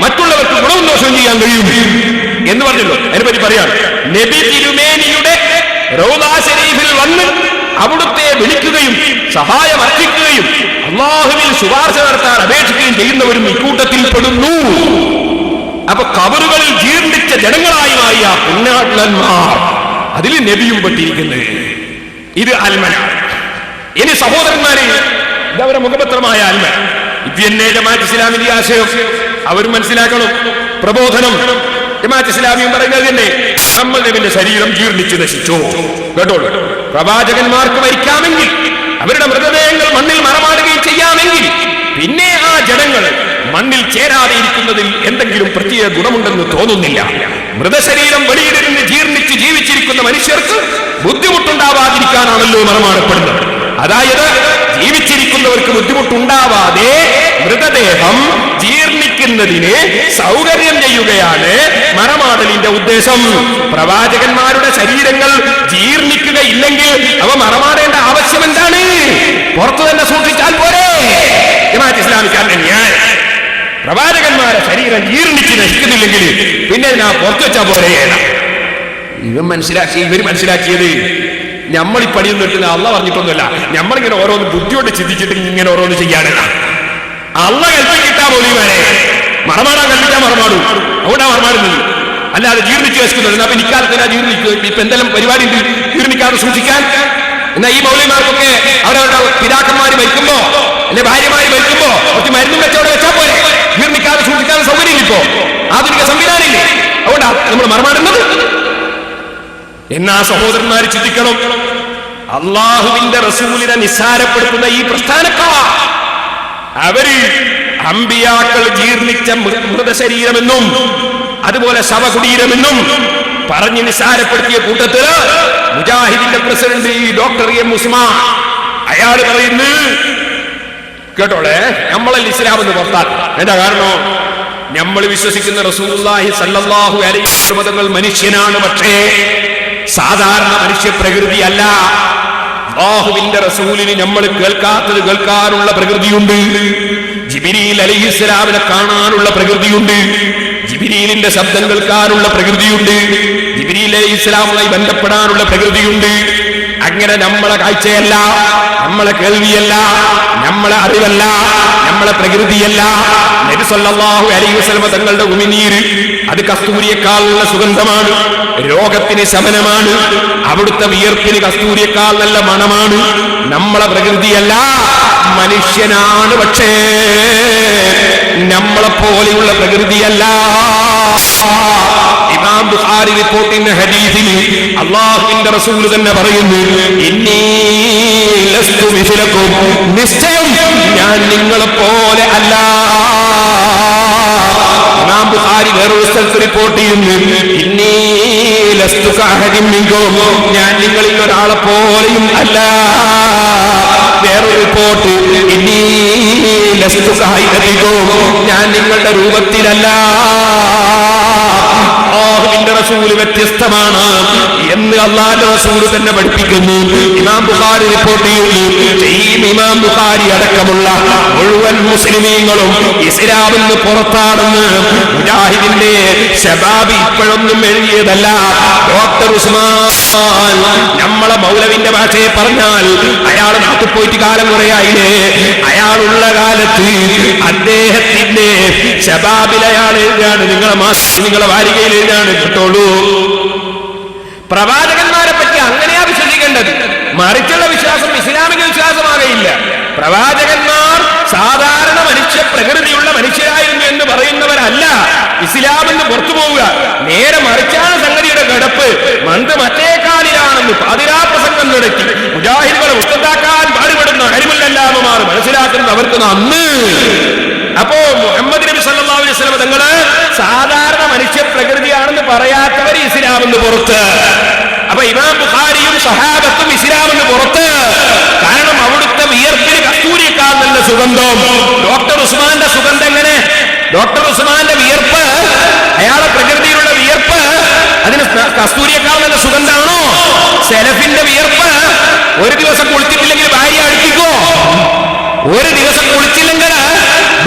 മറ്റുള്ളവർക്ക് ഗുണവും ദോഷവും ചെയ്യാൻ കഴിയും എന്ന് പറഞ്ഞല്ലോ. അതിനെപ്പറ്റി പറയാം. നബി തിരുമേനിയുടെ റൗദാ ശരീഫിൽ വന്ന് അവിടുത്തെ വിളിക്കുകയും സഹായം അർപ്പിക്കുകയും അല്ലാഹുവിൽ ശുപാർശ നടത്താൻ അപേക്ഷിക്കുകയും ചെയ്യുന്നവരും ഇക്കൂട്ടത്തിൽ പെടുന്നു. അപ്പൊ ഖബറുകളിൽ ജീർണിച്ച ജഡങ്ങളായി മാറിയ പുണ്യാളന്മാർ, അതിൽ നബിയും പെട്ടിരിക്കുന്നത്. ഇത് അൽമന. ഇനി സഹോദരന്മാരെ, ഇതവരെ മുഖപത്രമായ അൽമന. പിന്നെ ജമാഅത്ത് ഇസ്ലാമിന്റെ ആശയം അവർ മനസ്സിലാക്കണം. പ്രബോധനം ജമാഅത്ത് ഇസ്ലാമിയും പറയുന്നത് തന്നെ, നമ്മൾ നബിയുടെ ശരീരം ജീർണിച്ച് നശിച്ചു. കേട്ടോളൂ, പ്രവാചകന്മാർക്ക് മരിക്കാമെങ്കിൽ, അവരുടെ മൃതദേഹങ്ങൾ മണ്ണിൽ മറമാടുകയും ചെയ്യാമെങ്കിൽ, പിന്നെ ആ ജഡങ്ങൾ മണ്ണിൽ ചേരാതെ ഇരിക്കുന്നതിൽ എന്തെങ്കിലും പ്രത്യേക ഗുണമുണ്ടെന്ന് തോന്നുന്നില്ല. മൃതശരീരം വെളിയിലിരുന്ന് ജീർണിച്ച് ജീവിച്ചിരിക്കുന്ന മനുഷ്യർക്ക് ബുദ്ധിമുട്ടുണ്ടാവാതിരിക്കാനാണല്ലോ മറമാടപ്പെടുന്നത്. അതായത് ജീവിച്ചിരിക്കുന്നവർക്ക് ബുദ്ധിമുട്ടുണ്ടാവാതെ മൃതദേഹം ജീർണിക്കുന്നതിന് സൗകര്യം ചെയ്യുകയാണ് മറമാടലിന്റെ ഉദ്ദേശം. പ്രവാചകന്മാരുടെ ശരീരങ്ങൾ ജീർണിക്കുകയില്ലെങ്കിൽ അവ മറമാടേണ്ട ആവശ്യം എന്താണ്? പുറത്തു തന്നെ സൂക്ഷിച്ചാൽ പോരെ? ജമാഅത്ത് ഇസ്ലാമിക്കാരന്റെ ന്യായം, പ്രവാചകന്മാരുടെ ശരീരം ജീർണിച്ച് നശിക്കുന്നില്ലെങ്കിൽ പിന്നെ ഞാൻ പുറത്തു വെച്ചാൽ പോരെ? ഇവർ മനസ്സിലാക്കിയത് നമ്മൾ ഈ പണിയൊന്നും കിട്ടുന്ന അള്ള പറഞ്ഞിട്ടൊന്നുമില്ല. നമ്മളിങ്ങനെ ഓരോന്ന് ബുദ്ധിയോട് ചിന്തിച്ചിട്ട് ഇങ്ങനെ ഓരോന്ന് ചെയ്യാനല്ല. അള്ള കൽപ്പിക്കിട്ടാ മൗലിമാരെ മറമാടാൻ കൽപ്പിക്കാൻ മറമാടും, അവിടെ മറമാടുന്നത്. അല്ലാതെ ജീർണിച്ച് വെക്കുന്നത്. അപ്പൊ ഇക്കാലത്ത് ജീർണിക്കുക. ഇപ്പൊ എന്തെല്ലാം പരിപാടി ഉണ്ട് ജീർണിക്കാതെ സൂക്ഷിക്കാൻ? എന്നാ ഈ മൗലിമാർക്കൊക്കെ അവരവരുടെ പിതാക്കന്മാര് മരിക്കുമ്പോ അല്ലെ ഭാര്യമാര് മരിക്കുമ്പോ കുറച്ച് മരുന്നും വെച്ചവിടെ വെച്ചാൽ പോലെ ജീർണിക്കാതെ സൂക്ഷിക്കാതെ സൗകര്യം ഇപ്പോ ആധുനിക സംവിധാനം ഇല്ലേ? അതുകൊണ്ടാ നമ്മൾ മറമാടുന്നത്. എന്നാ സഹോദരന്മാര് ചിന്തിക്കണം, അള്ളാഹുവിന്റെ റസൂലിനെ നിസ്സാരപ്പെടുത്തുന്ന ഈ പ്രസ്ഥാനക്കാർ അവര് അമ്പിയാക്കൾ ജീർണിച്ച മൃതശരീരമെന്നും അതുപോലെ ശവകുടീരമെന്നും പറഞ്ഞ് നിസ്സാരപ്പെടുത്തിയ കൂട്ടത്തില് മുജാഹിദിന്റെ പ്രസിഡന്റ് ഡോക്ടർ എം ഉസ്മാൻ അയാൾ പറയുന്നു, കേട്ടോളെ, നമ്മളല്ല ഇസ്ലാം എന്ന് പുറത്താക്കും. എന്താ കാരണം? നമ്മൾ വിശ്വസിക്കുന്ന റസൂലുള്ളാഹി സ്വല്ലല്ലാഹു അലൈഹി വസല്ലം മനുഷ്യനാണ്, പക്ഷേ സാധാരണ മനുഷ്യ പ്രകൃതി അല്ല. അല്ലാഹുവിന്റെ റസൂലിന് നമ്മൾ കേൾക്കാത്തത് കേൾക്കാനുള്ള പ്രകൃതിയുണ്ട്. ജിബ്രീൽ അലൈഹിസ്സലാമിനെ കാണാനുള്ള പ്രകൃതിയുണ്ട്. ജിബ്രീലിന്റെ ശബ്ദം കേൾക്കാനുള്ള പ്രകൃതിയുണ്ട്. ജിബ്രീൽ അലൈഹിസ്സലാമുമായി ബന്ധപ്പെടാനുള്ള പ്രകൃതിയുണ്ട്. അങ്ങനെ നമ്മളെ കാഴ്ചയല്ല, നമ്മളെ കേൾവിയല്ല, നമ്മളെ അറിവല്ല, നമ്മളെ പ്രകൃതിയല്ല. നബി സല്ലല്ലാഹു അലൈഹി വസല്ലം തങ്ങളുടെ ഉമിനീര് അത് കസ്തൂരിയേക്കാളുള്ള സുഗന്ധമാണ്, രോഗത്തിന് ശമനമാണ്. അവിടുത്തെ വിയർപ്പിന് കസ്തൂരിയേക്കാൾ നല്ല മണമാണ്. നമ്മളെ പ്രകൃതിയല്ല, മനുഷ്യനാണ്, പക്ഷേ നമ്മളെ പോലെയുള്ള പ്രകൃതിയല്ല. ഇമാം ബുഖാരി റിപ്പോർട്ട് ചെയ്യുന്ന ഹദീസിൽ അല്ലാഹുവിന്റെ റസൂൽ തന്നെ പറയുന്നു, ഇന്നീ ലസ്തു മിസ്ലക്കും, നിശ്ചയം ഞാൻ നിങ്ങളെ പോലെ അല്ല. ഇമാം ബുഖാരി വേറൊരു സ്ഥലത്ത് റിപ്പോർട്ട് ചെയ്യുന്നു, ഇന്നീ ലസ്തു കഅഹദിൻ മിൻകും, ഞാൻ നിങ്ങളിൽ ഒരാളെ പോലെയും അല്ല. വേറൊരു റിപ്പോർട്ട്, ഇന്നീ ലസ്തു കഹൈഅതികും, ഞാൻ നിങ്ങളുടെ രൂപത്തിലല്ല. അല്ലാഹുവിന്റെ റസൂൽ വ്യത്യസ്തമാണ് എന്ന് അല്ലാഹുവിന്റെ റസൂൽ തന്നെ പഠിപ്പിക്കുന്നു. ഇമാം ബുഖാരി റിപ്പോർട്ട് ചെയ്യുന്നു, ഇമാം ബുഖാരി അടക്കമുള്ള മുഴുവൻ മുസ്ലിമീങ്ങളും ഇസ്ലാമിൽ നിന്ന് പുറത്താണെന്ന് മുജാഹിദിന്റെ ശബാബ് ഇപ്പോഴൊന്നും എഴുതിയതല്ല. ഡോക്ടർ ഉസ്മാൻ, നമ്മളെ മൗലവിന്റെ ഭാഷയെ പറഞ്ഞാൽ അയാൾ നാട്ടിൽ പോയിട്ട് കാലം കുറയായില്ലേ, അയാളുള്ള കാലത്ത് അദ്ദേഹത്തിന്റെ ശബാബിൽ അയാൾ എഴുതാണ്, നിങ്ങളെ വാരികയിൽ എഴുതാണ്, കേട്ടോളൂ. പ്രവാചകന്മാരെ പറ്റി അങ്ങനെയാ വിശ്വസിക്കേണ്ടത്, മറിച്ചുള്ള വിശ്വാസം ഇസ്ലാമിക വിശ്വാസമാകയില്ല. പ്രവാചകന്മാർ സാധാരണ മനുഷ്യ പ്രകൃതിയുള്ള മനുഷ്യരായിരുന്നു എന്ന് പറയുന്നവരല്ല ഇസ്ലാമിൽ നിന്ന് പുറത്തു പോവുക. നേരെ മറിച്ചാണ് സംഗതിയുടെ കിടപ്പ്. മറ്റേ കാലിലാണെന്ന് പാതിരാ പ്രസംഗം നടത്തി മുജാഹിദുകളെ ഉസ്താക്കാൻ പാടുപെടുന്ന അരിമല്ലാമമാർ മനസ്സിലാക്കുന്നത് അവർക്ക് അന്ന്. അപ്പോ മുഹമ്മദ് നബി സല്ലല്ലാഹു അലൈഹി വസല്ലം തങ്ങള് സാധാരണ മനുഷ്യ പ്രകൃതിയാണെന്ന് പറയാത്തവർ ഇസ്ലാമെന്ന് പുറത്ത്. അപ്പൊ ഇമാം ബുഖാരിയും സഹാബത്തും ഇസ്ലാമെന്ന് പുറത്ത്. കാരണം അവിടുത്തെ വിയർപ്പിന് കസ്തൂരിയേക്കാൾ നല്ല സുഗന്ധം. ഡോക്ടർ ഉസ്മാന്റെ സുഗന്ധം എങ്ങനെ? ഡോക്ടർ ഉസ്മാന്റെ വിയർപ്പ്, അയാളെ പ്രകൃതിയിലുള്ള വിയർപ്പ്, അതിന് കസ്തൂരിയേക്കാൾ നല്ല സുഗന്ധാണോ? സെലഫിന്റെ വിയർപ്പ് ഒരു ദിവസം കുളിച്ചിട്ടില്ലെങ്കിൽ ഭാര്യ അടുപ്പിക്കോ? ഒരു ദിവസം കുളിച്ചില്ലെങ്കിൽ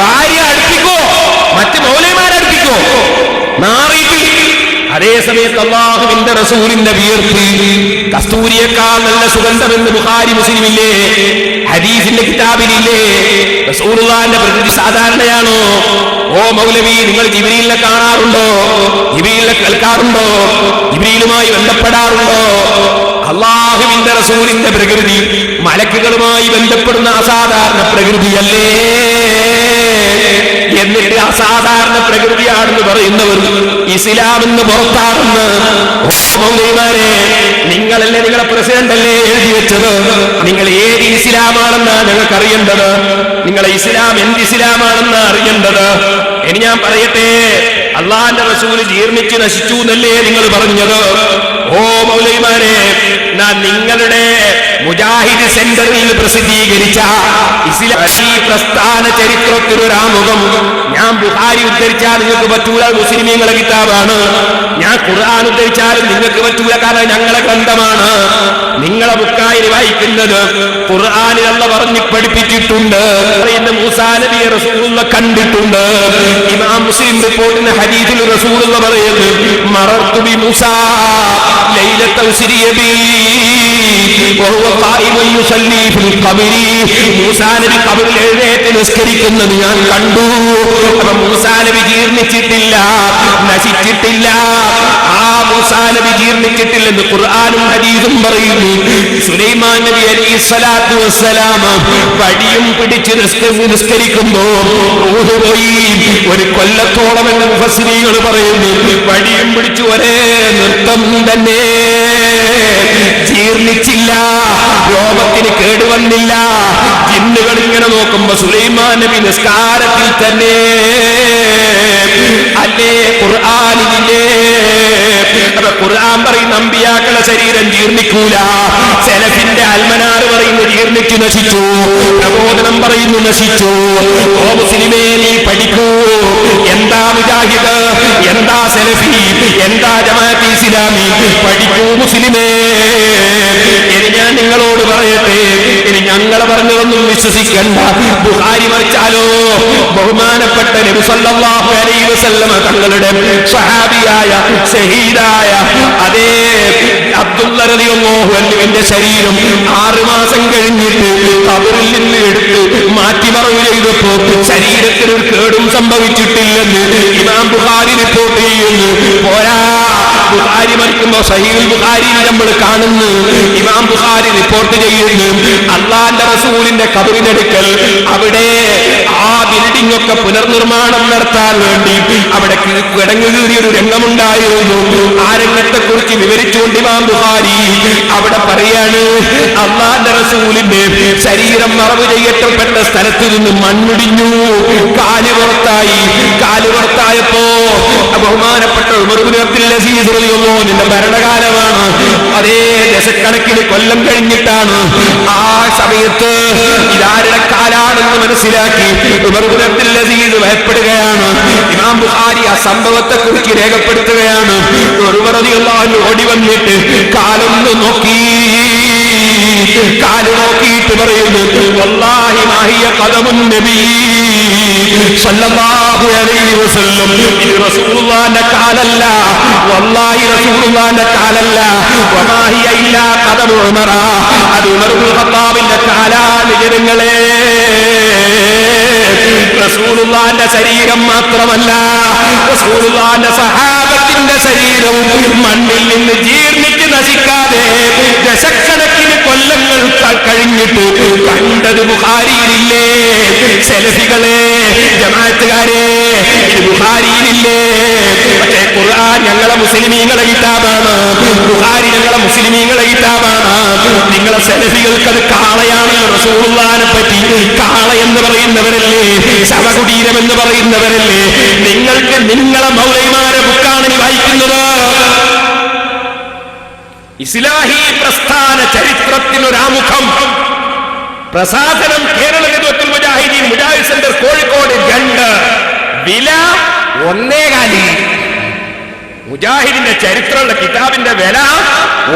ഭാര്യ അടുപ്പിക്കോ? മറ്റ് മൗലവിമാരടുപ്പിക്കോ? നാറിയിട്ട്. അതേ സമയത്ത് അല്ലാഹുവിന്റെ റസൂലിന്റെ വിയർപ്പ് കസ്തൂരിയേക്കാൾ നല്ല സുഗന്ധമെന്ന് ബുഖാരി മുസ്ലിമില്ലേ, ഹദീസിന്റെ കിതാബിലില്ലേ? റസൂലുള്ളാഹിന്റെ പ്രകൃതി സാധാരണയാണോ? ഓ മൗലവി, നിങ്ങൾ ജിബ്രീലിനെ കാണാറുണ്ടോ? ജിബ്രീലിനെ കേൾക്കാറുണ്ടോ? ജിബ്രീലുമായി ബന്ധപ്പെടാറുണ്ടോ? അല്ലാഹുവിന്റെ റസൂലിന്റെ പ്രകൃതി മലക്കുകളുമായി ബന്ധപ്പെടുന്ന അസാധാരണ പ്രകൃതിയല്ലേ? എന്നിട്ട് അസാധാരണ പ്രകൃതിയാണെന്ന് പറയുന്നവർ ഇസ്ലാമെന്ന് പുറത്താണെന്ന്. മൗലവിമാരെ, നിങ്ങളല്ലേ, നിങ്ങളെ പ്രസിഡന്റ് അല്ലേ എഴുതി വെച്ചത്? നിങ്ങൾ ഏത് ഇസ്ലാമാണെന്നാണ് ഞങ്ങൾക്ക് അറിയേണ്ടത്. നിങ്ങളെ ഇസ്ലാം എന്ത് ഇസ്ലാമാണെന്ന് അറിയേണ്ടത്. ഇനി ഞാൻ പറയട്ടെ, അള്ളാന്റെ റസൂൽ ജീർണിച്ച് നശിച്ചു എന്നല്ലേ നിങ്ങൾ പറഞ്ഞത്? ഓ മൗലവിമാരെ, ഞാൻ നിങ്ങളുടെ മുജാഹിദ് സെന്ററിൽ പ്രസിദ്ധീകരിച്ച ഇസ്ലാമി പ്രസ്ഥാന ചരിത്രത്തിലൊരാമുഖം ഞാൻ ബുഖാരി ഉദ്ധരിച്ചാൽ നിങ്ങൾക്ക് പറ്റൂല, മുസ്ലിമീങ്ങളെ കിതാബാണ്. ഞാൻ ഖുർആൻ ഉദ്ധരിച്ചാലും നിങ്ങൾക്ക് പറ്റൂല, കാരണം ഞങ്ങളെ ഗ്രന്ഥമാണ്. നിങ്ങളെ ബുക്കായി വായിക്കുന്നത് ഖുർആനിൽ അല്ലാഹു പറഞ്ഞു പഠിപ്പിച്ചിട്ടുണ്ട്. മൂസാ നബിയെ റസൂലുള്ള കണ്ടിട്ടുണ്ട്. ഇമാം മുസ്ലിം റിപ്പോർട്ടിന്റെ ഹദീസിൽ റസൂലുള്ള പറയുന്നു, മറർതു ബി മൂസാ ലൈലത ഉസ്രിയ ബി വഹുവ ഖായിമുൻ യുസല്ലി ഫിൽ ഖബരി. മൂസാ നബി ഖബറിൽ എഴുന്നേറ്റ് നിസ്കരിക്കുന്നത് ഞാൻ കണ്ടു. അപ്പോൾ മൂസാ നബി ജീർണിച്ചിട്ടില്ല, നശിച്ചിട്ടില്ല. ആ മൂസാ നബി ജീർണിച്ചിട്ടില്ലെന്ന് ഖുർആനും ഹദീസും പറയുന്നു. സുലൈമാൻ നബി അലൈഹിസ്സലാത്തു വസ്സലാം വടിയും പിടിച്ച് നിസ്കരിക്കുമ്പോ റൂഹ് പോയി. ഒരു കൊല്ലത്തോളം എന്ന് മുഫസ്സിരീങ്ങൾ പറയുന്നു. വടിയും പിടിച്ചു ഒരേ നൃത്തം തന്നെ. ജീർണിച്ചില്ല, രോഗത്തിന് കേടുവന്നില്ല. ജിന്നുകൾ ഇങ്ങനെ നോക്കുമ്പോ സുലൈമാൻ നബി നിസ്കാരത്തിൽ തന്നെ അല്ലേ? ഖുർആനിലെ ഖുർആൻ പറയുന്ന അമ്പിയാക്കളുടെ ശരീരം ജീർണിക്കൂല. സെലഫിന്റെ അൽമനാർ പറയുന്നു ജീർണിച്ചു നശിച്ചു. പ്രബോധനം പറയുന്നു നശിച്ചു. ഓ മുസ്ലിമേ, നീ പഠിക്കൂ. എന്താ മുജാഹിദ്, എന്താ സെലഫി, എന്താ ജമാഅത്ത് ഇസ്ലാമി? പഠിക്കൂ മുസ്ലിമേ. ഇനി ഞാൻ നിങ്ങളോട് പറയട്ടെ, ഇനി ഞങ്ങളെ പറഞ്ഞതൊന്നും വിശ്വസിക്കണ്ട. ബുഖാരി മറിച്ചാലോ, ബഹുമാനപ്പെട്ട നബി സല്ലല്ലാഹു അലൈഹി വസല്ലം തങ്ങളുടെ സ്വഹാബിയായ ഷഹീദായ അതേ അബ്ദുള്ള റളിയല്ലാഹു അൻഹുവിന്റെ ശരീരം 6 മാസം കഴിഞ്ഞിട്ട് ഖബറിൽ നിന്ന് എടുത്ത് മാറ്റിമറവ് ചെയ്തപ്പോ ശരീരത്തിന് ഒരു കേടും സംഭവിച്ചിട്ടില്ലെന്ന് ഇമാം ബുഖാരി റിപ്പോർട്ട് ചെയ്യുന്നു. പോരാ, ബുഖാരി മറിക്കുമ്പോ സഹീഹുൽ ബുഖാരിയിൽ നമ്മൾ കാണുന്നു, ഇമാം ബുഖാരി റിപ്പോർട്ട് ചെയ്യുന്നു, അള്ളാന്റെ റസൂലിന്റെ ഖബറിനടുക്കൽ അവിടെ ആ ബിൽഡിംഗ് ഒക്കെ പുനർനിർമ്മാണം നടത്താൻ വേണ്ടി അവിടെ കിടങ്ങുകീറിയ ഒരു രംഗമുണ്ടായിരുന്നു. ആ രംഗത്തെ കുറിച്ച് വിവരിച്ചുകൊണ്ട് ഇമാം ബുഖാരി അവിടെ പറയാണ്, അള്ളാന്റെ റസൂലിന്റെ ശരീരം മറവ് ചെയ്യപ്പെട്ട സ്ഥലത്ത് നിന്ന് മണ്ണിടിഞ്ഞു, കാല് പുറത്തായി. കാല് പുറത്തായപ്പോ ബഹുമാനപ്പെട്ട ഉമർ ഇബ്നു അബ്ദുൽ അസീസ് റളിയല്ലാഹു അൻഹുവിന്റെ ഭരണകാലമാണ്. അതേ ദശക്കണക്കിന് കൊല്ലം കഴിഞ്ഞിട്ടാണ്. ആ സമയത്ത് ഇതാരുടെ കാലാണെന്ന് മനസ്സിലാക്കി ഉമർ ഇബ്നു അബ്ദുൽ അസീസ് ഭയപ്പെടുകയാണ്. ഇമാം ബുഖാരി ആ സംഭവത്തെ കുറിച്ച് രേഖപ്പെടുത്തുകയാണ്. ഉമർ റളിയല്ലാഹു അൻഹു ഓടി വന്നിട്ട് കാലൊന്ന് നോക്കി, കാല് നോക്കിയിട്ട് പറയുന്നു, വല്ലാഹി മാ ഹിയ ഖദമുൻ നബി സല്ലല്ലാഹു അലൈഹി വസല്ലം, ഇത് റസൂലുള്ളാഹിന്റെ കാലല്ല, വല്ലാഹി റസൂലുള്ളാഹിന്റെ കാലല്ല, വമാ ഹിയ ഇല്ലാ ഖദമു ഉമറ, അത് ഉമർ ഇബ്നുൽ ഖത്താബിന്റെ കാലാണ്. ജനങ്ങളെ, റസൂലുള്ളാഹിന്റെ ശരീരം മാത്രമല്ല, റസൂലുള്ളാഹിന്റെ സഹാബത്തിന്റെ ശരീരവും മണ്ണിൽ നിന്ന് ജീർണിച്ച് നശിക്കാതെ ദശക്കണക്കിന് കൊല്ലങ്ങൾ കഴിഞ്ഞിട്ട് കണ്ടത് ബുഖാരിയിലില്ലേ? സെലഫികളെ, ജമാഅത്തുകാരെ, ഇത് ബുഖാരിയിലില്ലേ? പക്ഷേ ഖുർആൻ ഞങ്ങളെ മുസ്ലിമീങ്ങളെ കിതാബാണ്, ബുഖാരി ഞങ്ങളെ മുസ്ലിമീങ്ങളെ കിതാബാണ്. നിങ്ങളെ സെലഫികൾക്ക് അത് കാളയാണ്. റസൂലുള്ളാഹിനെ പറ്റി കാള എന്ന് പറയുന്നവരല്ലേ, ശവകുടീരം എന്ന് പറയുന്നവരല്ലേ? നിങ്ങൾക്ക് നിങ്ങളെ മൗലവിമാരെ ബുക്കാണ് നീ വായിക്കുന്നത്. ഇസ്ലാഹി പ്രസ്ഥാന ചരിത്രത്തിനൊരാമുഖം പ്രസാധനം കേരള നേതൃത്വത്തിൽ മുജാഹിദീൻ മുജാഹിദ് സെന്റർ കോഴിക്കോട് 2 വില 1.4. മുജാഹിദിന്റെ ചരിത്രമുള്ള കിതാബിന്റെ വില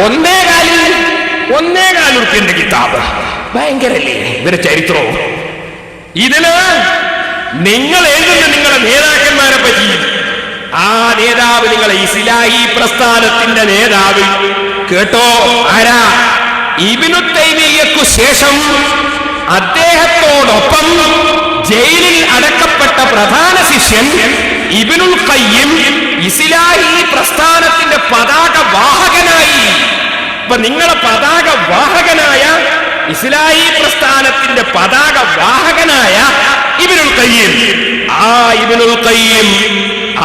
1.4 ഉറുപ്പിന്റെ കിതാബ്. ഭയങ്കരല്ലേ ഇവരുടെ ചരിത്രവും? ഇതില് നിങ്ങൾ എഴുതുന്ന നിങ്ങളെ നേതാക്കന്മാരെ പറ്റി, ആ നേതാവ് നിങ്ങളെ ഇസ്ലാഹി പ്രസ്ഥാനത്തിന്റെ നേതാവ് കേട്ടോ ആരാ? ഇബ്നു തൈമിയ്യക്കു ശേഷം അദ്ദേഹത്തോടൊപ്പം ജയിലിൽ അടക്കപ്പെട്ട പ്രധാന ശിഷ്യൻ ഇബ്നുൽ ഖയ്യിം ഇസ്ലാഹി പ്രസ്ഥാനത്തിന്റെ പതാക വാഹകനായി. ഇപ്പൊ നിങ്ങളെ പതാക വാഹകനായ, ഇസ്ലാഹി പ്രസ്ഥാനത്തിന്റെ പതാക വാഹകനായ ഇബ്നുൽ ഖയ്യിം, ആ ഇബ്നുൽ ഖയ്യിം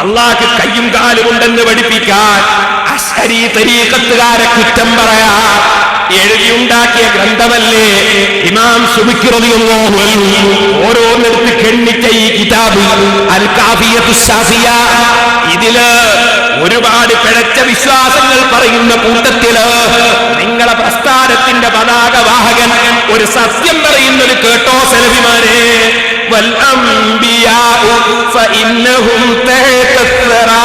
അള്ളാഹ്ക്ക് കയ്യും കാലുമുണ്ടെന്ന് പഠിപ്പിക്കാൻ അശ്അരി തരീഖത്തുകാരെ കുറ്റം പറയാ എഴുതിയുണ്ടാക്കിയ ഗ്രന്ഥമല്ലേ ഇമാം സുബ്കി റളിയല്ലാഹു അൻഹു. ഓരോന്നെടുത്ത് കെണ്ണിച്ച ഈ കിതാബ് അൽ കാഫിയത്തു ശാഫിയ, ഇതില് ഒരുപാട് പിഴച്ച വിശ്വാസങ്ങൾ പറയുന്ന കൂട്ടത്തില് നിങ്ങളെ പ്രസ്ഥാനത്തിന്റെ പതാക വാഹകൻ ഒരു സത്യം പറയുന്നത് കേട്ടോ സെലഫിമാരെ. വൽ അംബിയാഉ ഫഇന്നഹും തഹതസ്സറാ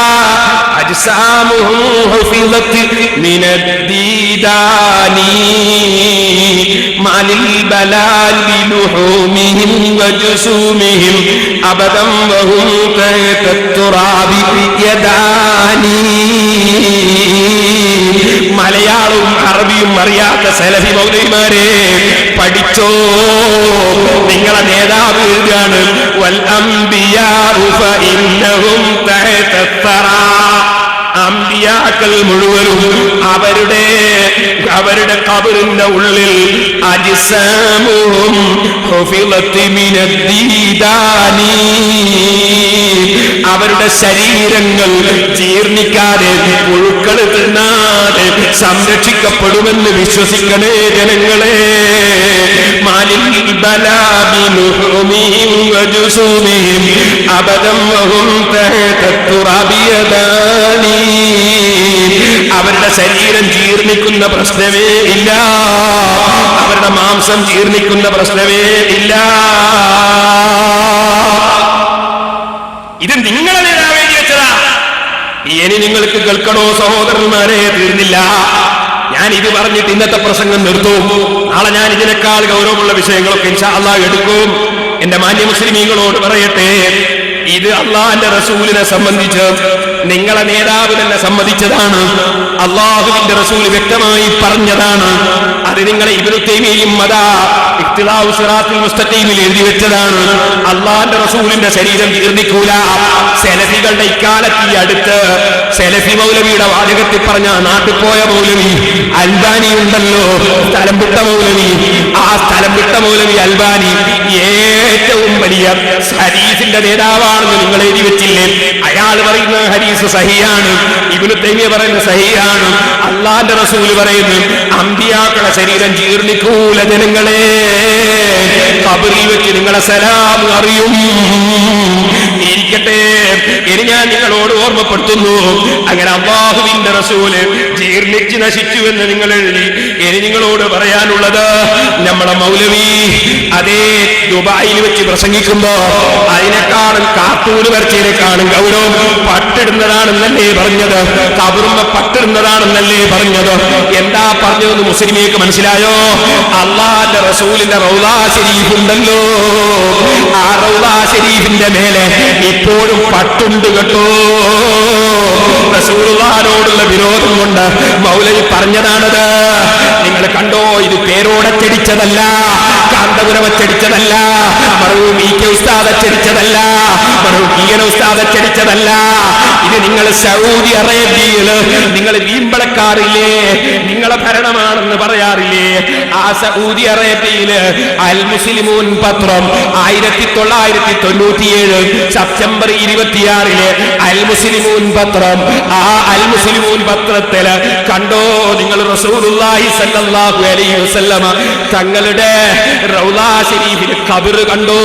അജ്സാമുഹും ഹുഫിളത് മിനദ്ദീദാനി മാലിൽ ബലാലി ലുഹൂമിഹിം വജുസൂമിഹിം അബദം വഹും തഹതത്തുറാബി യദാനി. മലയാളവും അറബിയും അറിയാത്ത സലഫി മൗലവിമാരെ പഠിച്ചോ. നിങ്ങളെ നേതാവ് എഴുതുകയാണ് വൽ അംബിയാഉ ഫഇന്നഹും തഹതസ്സറാ. അമ്പിയാക്കൾ മുഴുവനും അവരുടെ ഖബറിന്റെ ഉള്ളിൽ അജ്സാമുഹും ഹുഫിളത് മിനദ്ദീദാനി, അവരുടെ ശരീരങ്ങൾ ജീർണിക്കാതെ പുഴുക്കൾ തിന്നാതെ സംരക്ഷിക്കപ്പെടുമെന്ന് വിശ്വസിക്കണേ ജനങ്ങളെ. മാലിൽ ബലാബി ലുഹൂമിഹിം വജുസൂമിഹിം അബദം വഹും തഹതത്തുറാബി യദാനി. അവരുടെ ശരീരം ജീർണിക്കുന്ന പ്രശ്നമേ ഇല്ല, അവരുടെ മാംസം ജീർണിക്കുന്ന പ്രശ്നമേ ഇല്ല. ഇത് നിങ്ങളെ നേതാവ് എഴുതി വെച്ചതാ. ഇനി നിങ്ങൾക്ക് കേൾക്കണോ സഹോദരന്മാരെ? തീർന്നില്ല. ഞാൻ ഇത് പറഞ്ഞിട്ട് ഇന്നത്തെ പ്രസംഗം നിർത്തും. നാളെ ഞാൻ ഇതിനേക്കാൾ ഗൗരവമുള്ള വിഷയങ്ങളൊക്കെ ഇൻഷാ അല്ലാഹ് എടുക്കും. എന്റെ മാന്യ മുസ്ലിമീങ്ങളോട് പറയട്ടെ, ഇത് അള്ളാഹുവിന്റെ റസൂലിനെ സംബന്ധിച്ച് നിങ്ങളെ നേതാവ് തന്നെ സമ്മതിച്ചതാണ്. അള്ളാഹുവിന്റെ റസൂൽ വ്യക്തമായി പറഞ്ഞതാണ്. അത് നിങ്ങളെ ഇബ്നു തൈമിയ്യയും അതാ ഇഖ്തിലാഉ സിറാത്തുൽ മുസ്തഖീമിൽ എഴുതി വെച്ചതാണ്. അള്ളാഹുവിന്റെ റസൂലിന്റെ ശരീരം ജീർണിക്കൂല. സെലഫികളുടെ ഇക്കാലത്ത് ഈ അടുത്ത് സെലഫി മൗലവിയുടെ വാചകത്തിൽ പറഞ്ഞ നാട്ടിൽ പോയ മൗലവി അൽബാനി ഉണ്ടല്ലോ, സ്ഥലം വിട്ട മൗലവി. ആ സ്ഥലം വിട്ട മൗലവി അൽബാനി ഏറ്റവും വലിയ ഹദീസിന്റെ നേതാവാണെന്ന് നിങ്ങൾ എഴുതി വെച്ചില്ലേ? അയാൾ പറയുന്ന ഹദീസ് സഹിയാണ്, ഇബ്നു തൈമിയ്യ പറയുന്ന സഹിയാണ്, അല്ലാഹുവിന്റെ റസൂൽ പറയുന്നു അമ്പിയാക്കളുടെ ശരീരം ജീർണിക്കൂല. ജനങ്ങളെ, ഖബറിൽ വെച്ച് നിങ്ങളെ സലാം അറിയും. ഇരിക്കട്ടെ, ഇനി ഞാൻ നിങ്ങളോട് ഓർമ്മപ്പെടുത്തുന്നു, അങ്ങനെ അല്ലാഹുവിന്റെ റസൂൽ ജീർണിച്ച് നശിച്ചു എന്ന് നിങ്ങൾ എഴുതി. ഇനി നിങ്ങളോട് പറയാനുള്ളത്, നമ്മളെ മൗലവി അതേ ദുബായിൽ വെച്ച് പ്രസംഗിക്കുമ്പോ അതിനേക്കാളും കാർട്ടൂന് വരച്ചതിനേക്കാളും ഗൗരവം പട്ടിടുന്നതാണെന്നല്ലേ പറഞ്ഞത്? കബറുമ്മ പട്ടിടുന്നതാണെന്നല്ലേ പറഞ്ഞത്? എന്താ പറഞ്ഞതെന്ന് മുസ്ലിമേക്ക് മനസ്സിലായോ? അള്ളാന്റെ റസൂലിന്റെ റൗളാ ശരീഫ് ഉണ്ടല്ലോ, ആ റൗളാ ശരീഫിന്റെ മേലെ ഇപ്പോഴും പട്ടുണ്ട് കേട്ടോ. റസൂലുള്ളാഹിനോടുള്ള വിരോധം കൊണ്ട് മൗലവി പറഞ്ഞതാണത്. നിങ്ങൾ കണ്ടോ, ഇത് പേരോടച്ചടിച്ചതല്ല, കാന്തപുരം അച്ചടിച്ചതല്ല, മറവൂർ ഇ.കെ. ഉസ്താദ് അച്ചടിച്ചതല്ല, മറവൂർ കീയന ഉസ്താദ് അച്ചടിച്ചതല്ല. ഇത് നിങ്ങൾ സൗദി അറേബ്യയില് നിങ്ങൾ വീമ്പളക്കാറില്ലേ, നിങ്ങളെ ഭരണമാണെന്ന് പറയാറില്ലേ? ആ സൗദി അറേബ്യയില് അൽ മുസ്ലിമൂൻ പത്രം 1997 സെപ്റ്റംബർ 26 അൽ മുസ്ലിമൂൻ പത്രം, ആ അൽ മുസ്ലിമൂൻ പത്രത്തില് കണ്ടോ നിങ്ങൾ, റസൂലുള്ളാഹി സ്വല്ലല്ലാഹു അലൈഹി വസല്ലമ തങ്ങളുടെ റൗളാ ശരീഫിൽ ഖബർ കണ്ടോ?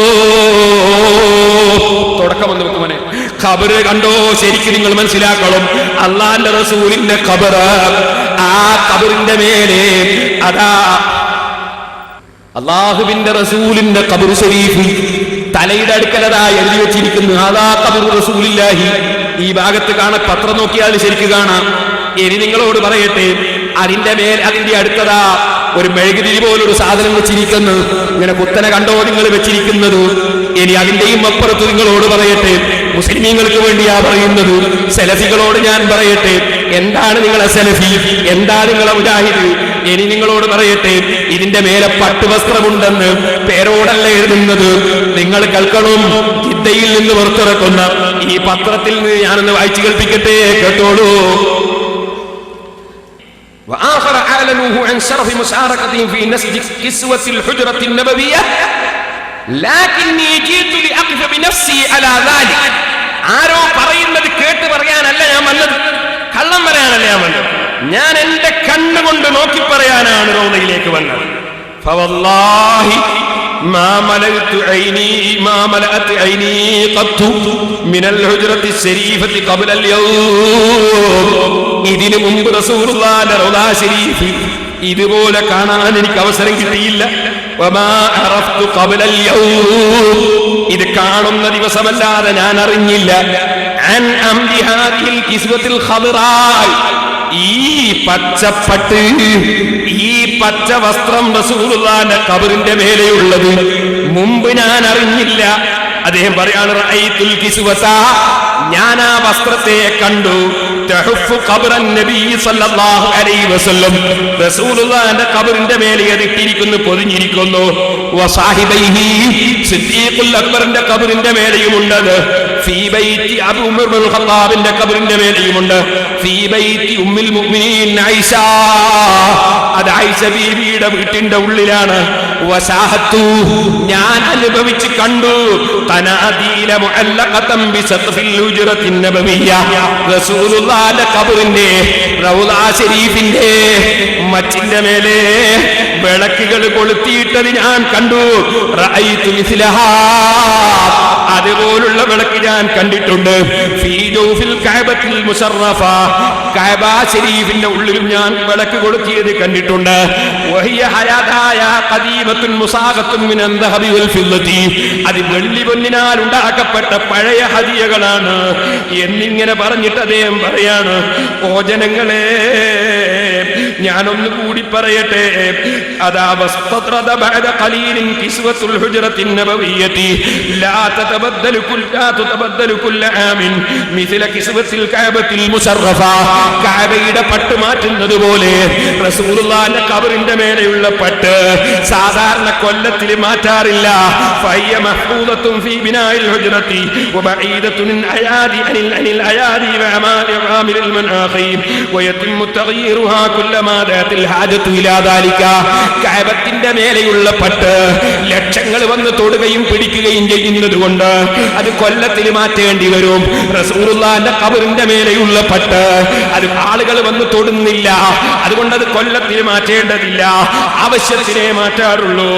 തുടക്കമെന്ന് വെക്കുമനെ ഖബർ കണ്ടോ? ശരിക്കും നിങ്ങൾ മനസ്സിലാക്കണം, അള്ളാന്റെ റസൂലിന്റെ ഖബർ, ആ ഖബറിന്റെ മേലെ അതാ അള്ളാഹുവിന്റെ റസൂലിന്റെ ഖബർ ശരീഫ് തലയുടെ അടുക്കലതാ എഴുതി വെച്ചിരിക്കുന്നു, അതാ ഖബർ റസൂലില്ലാഹി. ഈ ഭാഗത്ത് കാണാൻ പത്രം നോക്കിയാൽ ശരിക്ക് കാണാം. ഇനി നിങ്ങളോട് പറയട്ടെ, അതിന്റെ മേൽ അതിന്റെ അടുത്തതാ ഒരു മെഴുകുതിരി പോലൊരു സാധനം വെച്ചിരിക്കുന്നു. ഇങ്ങനെ കുത്തനെ കണ്ടോ നിങ്ങൾ വെച്ചിരിക്കുന്നത്? ഇനി അതിന്റെയും അപ്പുറത്ത് നിങ്ങളോട് പറയട്ടെ, മുസ്ലിമീങ്ങൾക്ക് വേണ്ടിയാ പറയുന്നത്. സെലഫികളോട് ഞാൻ പറയട്ടെ, എന്താണ് നിങ്ങളെ സെലഫി, എന്താ നിങ്ങളെ മുജാഹിദ്? ഇനി നിങ്ങളോട് പറയട്ടെ, ഇതിന്റെ മേലെ പട്ടുവസ്ത്രമുണ്ടെന്ന് പേരോടല്ല എഴുതുന്നത്. നിങ്ങൾ കേൾക്കണം, ജിദ്ദയിൽ നിന്ന് പുറത്തിറക്കുന്ന ഈ പത്രത്തിൽ നിന്ന് ഞാനൊന്ന് വായിച്ചു കേൾപ്പിക്കട്ടെ, കേട്ടോളൂ. وآخر أعلنوه عن شرف مشاركتهم في نسج كسوة الحجرة النبوية لكني جئت لأقف بنفسي على ذلك. ആരോ പറയുന്നത് കേട്ട് പറയാനല്ല ഞാൻ വന്നത്, കള്ളം പറയാനല്ല ഞാൻ വന്നത്, ഞാൻ എന്റെ കണ്ണുകൊണ്ട് നോക്കി പറയാനാണ് റൗളയിലേക്ക് വന്നത്. ഫവല്ലാഹി ما ملأت عيني قط من الحجرة الشريفة قبل اليوم. ഇതിനു മുമ്പ് റസൂലുള്ളാഹിന്റെ റൗളാ ശരീഫ് ഇതുപോലെ കാണാൻ എനിക്ക് അവസരം കിട്ടിയില്ല. വമാ അറഫ്തു ഖബല അൽ-യൗം, ഇത് കാണുന്ന ദിവസമല്ലാതെ ഞാൻ അറിഞ്ഞില്ല. അൻ അംദി ഹാദിൽ കിസ്വത്തിൽ ഖദറാ, ഈ പച്ചപ്പട്ട്, ഈ പച്ച വസ്ത്രം റസൂലുള്ളാഹിന്റെ ഖബറിന്റെ മേലെയുള്ളത് മുമ്പ് ഞാൻ അറിഞ്ഞില്ല. അദ്ദേഹം പറയാണ്, റഅയ്തുൽ കിസ്വത, ഞാൻ ആ വസ്ത്രത്തെ കണ്ടു. തഹുഫു ഖബറൻ നബി സല്ലല്ലാഹു അലൈഹി വസല്ലം, റസൂലുള്ളാഹിന്റെ ഖബറിന്റെ മേലെ ഇട്ടിരിക്കുന്നു, പൊതിഞ്ഞിരിക്കുന്നു. വസാഹിബൈഹി, സിദ്ദീഖുൽ അക്ബറിന്റെ ഖബറിന്റെ മേലെയുമുണ്ട്. ഫീ ബൈത്തി അബൂ ഉമർ ഇബ്നുൽ ഖത്താബിന്റെ ഖബറിന്റെ മേലെയുമുണ്ട്. ഫീ ബൈത്തി ഉമ്മുൽ മുഅ്മിനീൻ ആയിഷ, അത് ആയിഷ ബീവിയുടെ വീട്ടിന്റെ ഉള്ളിലാണ്. വസാഹത്തു, ഞാൻ അനുഭവിച്ച് കണ്ടു. ഖനാദീല മുഅല്ലഖതൻ ബിസഖഫിൽ ഹുജ്റത്തിൻ നബവിയ്യ, റസൂലുള്ളാഹിന്റെ ഖബറിന്റെ റൗളാ ശരീഫിന്റെ മച്ചിന്റെ മേലെ വിളക്കുകൾ കൊളുത്തിയിട്ടത് ഞാൻ കണ്ടു. റഅയ്തു മിസ്ലഹാ, അതുപോലുള്ള വിളക്ക് ഞാൻ കണ്ടിട്ടുണ്ട്. ഫീ ജൗഫിൽ കഅബത്തിൽ മുശറഫ, കഅബ ശരീഫിന്റെ ഉള്ളിലും ഞാൻ വിളക്ക് കൊളുത്തിയത് കണ്ടിട്ടുണ്ട്. വഹിയ ഹയാദായ ഖദീമത്തുൻ മുസാഖത്തുൻ മിനൻ ദഹബി വൽ ഫില്ലതി, അത് വെള്ളി പൊന്നിനാൽ ഉണ്ടാക്കപ്പെട്ട പഴയ ഹദിയകളാണ് എന്നിങ്ങനെ പറഞ്ഞിട്ട് അദ്ദേഹം പറയാണ്, ഓ ജനങ്ങളെ, ഞാനൊന്ന് കൂടി പറയട്ടെ. അതാ വസ്തദ്റദ ബഅദ ഖലീലിൻ കിസ്വത്തുൽ ഹുജ്റത്തിൻ നബവിയ്യതി ലാ തതബദ്ദലു കുല്ല ആമിൻ മിസ്ല കിസ്വത്തിൽ കഅബത്തിൽ മുശറഫ, കഅബയുടെ പട്ട് മാറ്റുന്നത് പോലെ റസൂലുള്ളാഹിന്റെ ഖബറിന്റെ മേലെയുള്ള പട്ട് സാധാരണ കൊല്ലത്തിൽ മാറ്റാറില്ല. ഫയ്യ മഹ്ഫൂദത്തുൻ ഫീ ബിനാഇൽ ഹുജ്റത്തി വബഈദത്തുൻ അയാദി അനിൽ അയാദി വഅമാലിൽ മനാഖി വയതിമ്മു തഗ്യീറുഹാ കുല്ലമാ കഅബത്തിന്റെ മേലെയുള്ള പട്ട് ലക്ഷങ്ങൾ വന്ന് തൊടുകയും പിടിക്കുകയും ചെയ്യുന്നത് കൊണ്ട് അത് കൊല്ലത്തിൽ മാറ്റേണ്ടി വരും. റസൂലുള്ളാഹിന്റെ ഖബറിന്റെ മേലെയുള്ള പട്ട് അത് ആളുകൾ വന്ന് തൊടുന്നില്ല, അതുകൊണ്ട് അത് കൊല്ലത്തിൽ മാറ്റേണ്ടതില്ല, ആവശ്യത്തിനെ മാറ്റാറുള്ളൂ.